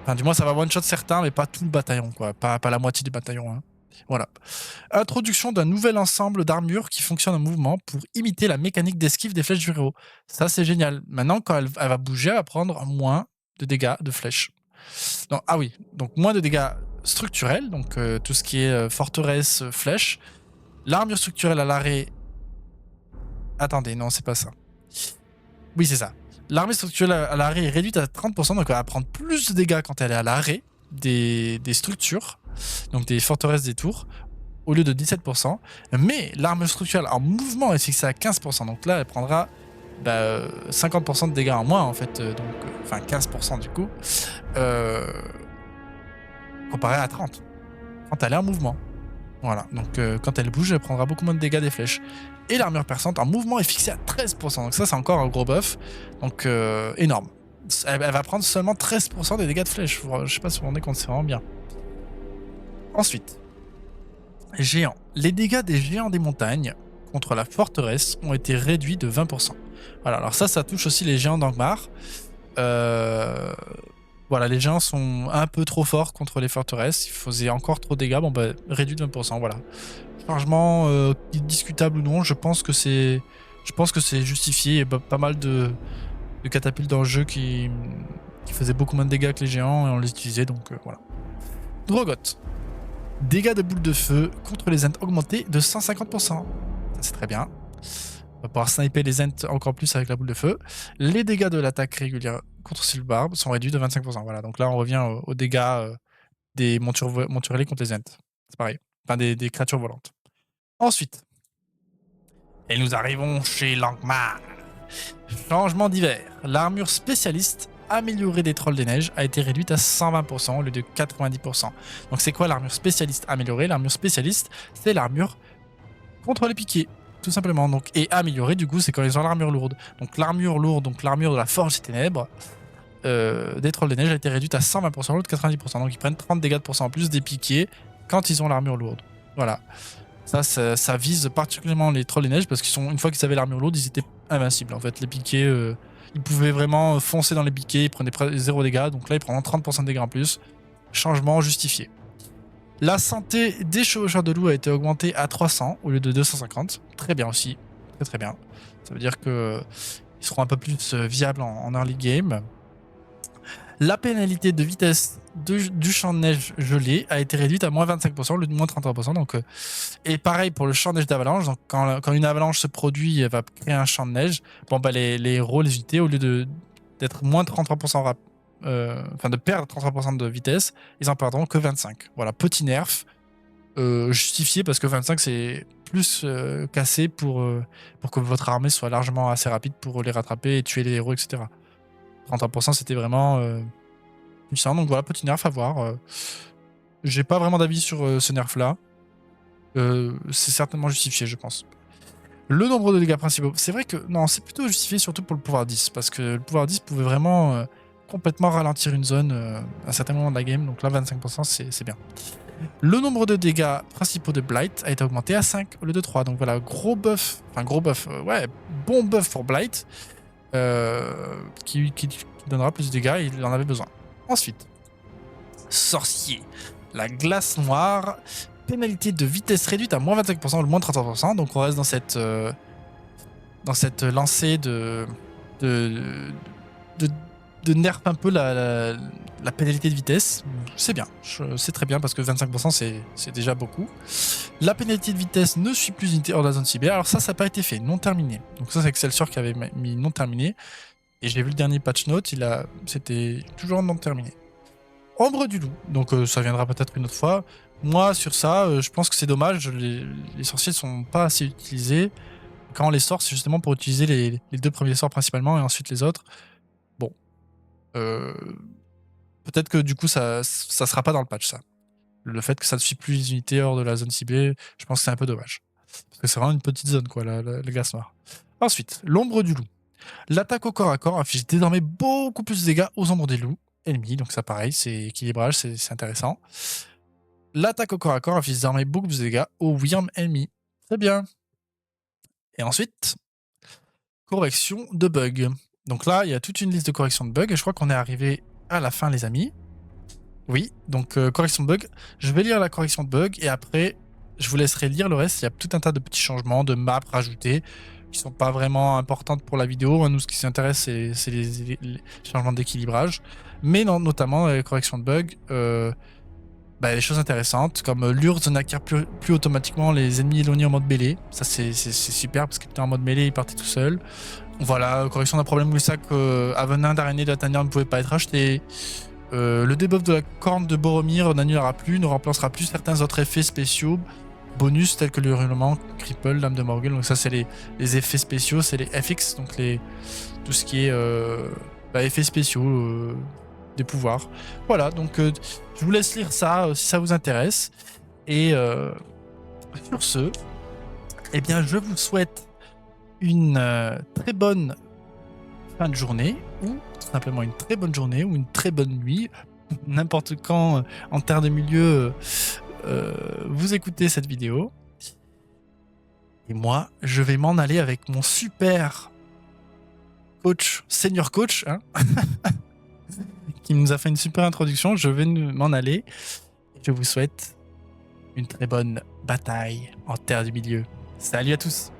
Enfin, du moins, ça va one-shot certains, mais pas tout le bataillon, quoi. Pas la moitié du bataillon, hein. Voilà. Introduction d'un nouvel ensemble d'armures qui fonctionne en mouvement pour imiter la mécanique d'esquive des flèches du héros. Ça, c'est génial. Maintenant, quand elle va bouger, elle va prendre moins de dégâts de flèches. Donc, ah oui, donc moins de dégâts structurels, donc tout ce qui est forteresse, flèche. L'armure structurelle à l'arrêt... Attendez, non, c'est pas ça. Oui, c'est ça. L'armure structurelle à l'arrêt est réduite à 30%, donc elle va prendre plus de dégâts quand elle est à l'arrêt des structures, donc des forteresses, des tours, au lieu de 17%. Mais l'armure structurelle en mouvement est fixée à 15%, donc là, elle prendra 50% de dégâts en moins, en fait, enfin 15% du coup, comparé à 30. Quand elle est en mouvement. Voilà, donc quand elle bouge, elle prendra beaucoup moins de dégâts des flèches. Et l'armure perçante en mouvement est fixée à 13%, donc ça c'est encore un gros buff, donc énorme. Elle va prendre seulement 13% des dégâts de flèches, je sais pas si vous vous rendez compte, c'est vraiment bien. Ensuite, géants. Les dégâts des géants des montagnes contre la forteresse ont été réduits de 20%. Voilà, alors ça touche aussi les géants d'Angmar. Voilà, les géants sont un peu trop forts contre les forteresses. Ils faisaient encore trop de dégâts. Bon, réduit de 20%, voilà. Changement discutable ou non, je pense que c'est justifié. Il y a pas mal de catapultes dans le jeu qui faisaient beaucoup moins de dégâts que les géants et on les utilisait, donc voilà. Drogot. Dégâts de boules de feu contre les ents augmentés de 150%. Ça, c'est très bien. On va pouvoir sniper les ents encore plus avec la boule de feu. Les dégâts de l'attaque régulière contre Silbarb sont réduits de 25%. Voilà, donc là, on revient aux dégâts des monturelés contre les ents. C'est pareil. Enfin, des créatures volantes. Ensuite, et nous arrivons chez Langmar. Changement d'hiver. L'armure spécialiste améliorée des trolls des neiges a été réduite à 120% au lieu de 90%. Donc c'est quoi l'armure spécialiste améliorée? L'armure spécialiste, c'est l'armure contre les piquets, tout simplement. Donc, et améliorée, du coup, c'est quand ils ont l'armure lourde. Donc l'armure lourde, donc l'armure de la forge des ténèbres, des trolls des neiges a été réduite à 120% au lieu de 90%. Donc ils prennent 30 dégâts de pourcent en plus des piquets quand ils ont l'armure lourde. Voilà. Ça vise particulièrement les trolls des neiges parce une fois qu'ils avaient l'armure lourde, ils étaient invincibles. En fait, les piquets, ils pouvaient vraiment foncer dans les piquets, ils prenaient 0 dégâts. Donc là, ils prennent 30% de dégâts en plus. Changement justifié. La santé des chevaucheurs de loup a été augmentée à 300 au lieu de 250. Très bien aussi. Très très bien. Ça veut dire qu'ils seront un peu plus viables en early game. La pénalité de vitesse du champ de neige gelé a été réduite à moins 25% au lieu de moins 33%. Donc, et pareil pour le champ de neige d'avalanche. Donc quand une avalanche se produit, elle va créer un champ de neige. Bon, les héros, les unités, au lieu d'être moins 33%, de perdre 33% de vitesse, ils en perdront que 25%. Voilà, petit nerf. Justifié parce que 25 c'est plus cassé pour que votre armée soit largement assez rapide pour les rattraper et tuer les héros, etc. 33% c'était vraiment puissant, donc voilà, petit nerf à voir. J'ai pas vraiment d'avis sur ce nerf là. C'est certainement justifié, je pense. Le nombre de dégâts principaux, c'est vrai que non, c'est plutôt justifié surtout pour le pouvoir 10, parce que le pouvoir 10 pouvait vraiment complètement ralentir une zone à certains moments de la game, donc là 25% c'est bien. Le nombre de dégâts principaux de Blight a été augmenté à 5 au lieu de 3. Donc voilà, bon buff pour Blight, qui donnera plus de dégâts, il en avait besoin. Ensuite, sorcier. La glace noire, pénalité de vitesse réduite à moins 25% ou moins 33%. Donc on reste dans cette lancée de nerf un peu la pénalité de vitesse. C'est bien, c'est très bien parce que 25% c'est déjà beaucoup. La pénalité de vitesse ne suit plus l'unité hors de la zone ciblée. Alors ça n'a pas été fait, non terminé. Donc ça c'est Excelsior qui avait mis non terminé. Et j'ai vu le dernier patch note, c'était toujours non terminé. Ombre du loup, donc ça viendra peut-être une autre fois. Moi sur ça, je pense que c'est dommage, les sorciers ne sont pas assez utilisés. Quand on les sort, c'est justement pour utiliser les 2 premiers sorts principalement et ensuite les autres. Bon. Peut-être que du coup, ça sera pas dans le patch, ça. Le fait que ça ne suit plus les unités hors de la zone ciblée, je pense que c'est un peu dommage. Parce que c'est vraiment une petite zone, quoi, la glace noire. Ensuite, l'ombre du loup. L'attaque au corps à corps affiche désormais beaucoup plus de dégâts aux ombres des loups ennemis, donc ça pareil, c'est équilibrage, c'est intéressant. L'attaque au corps à corps affiche désormais beaucoup plus de dégâts aux wyrm ennemis. C'est bien. Et ensuite, correction de bugs. Donc là, il y a toute une liste de corrections de bugs et je crois qu'on est arrivé à la fin, les amis. Oui, donc correction de bug. Je vais lire la correction de bug et après, je vous laisserai lire le reste. Il y a tout un tas de petits changements, de maps rajoutés qui sont pas vraiment importantes pour la vidéo. Nous, ce qui s'intéresse, c'est les changements d'équilibrage. Mais non, notamment la correction de bug, des choses intéressantes comme l'URSS n'acquiert plus automatiquement les ennemis éloignés en mode mêlée. Ça, c'est super parce qu'il était en mode mêlée, il partait tout seul. Voilà, correction d'un problème où le sac à venin d'araignée de la tanière ne pouvait pas être acheté. Le debuff de la corne de Boromir n'annulera plus, ne remplacera plus certains autres effets spéciaux bonus tels que le hurlement, cripple, lame de Morgul. Donc ça, c'est les effets spéciaux, c'est les FX, donc tout ce qui est effets spéciaux des pouvoirs. Voilà, donc je vous laisse lire ça si ça vous intéresse. Et sur ce, eh bien, je vous souhaite une très bonne fin de journée, ou tout simplement une très bonne journée, ou une très bonne nuit, n'importe quand en terre de milieu vous écoutez cette vidéo. Et moi, je vais m'en aller avec mon super coach, senior coach, hein, qui nous a fait une super introduction. Je vais m'en aller. Je vous souhaite une très bonne bataille en terre du milieu. Salut à tous!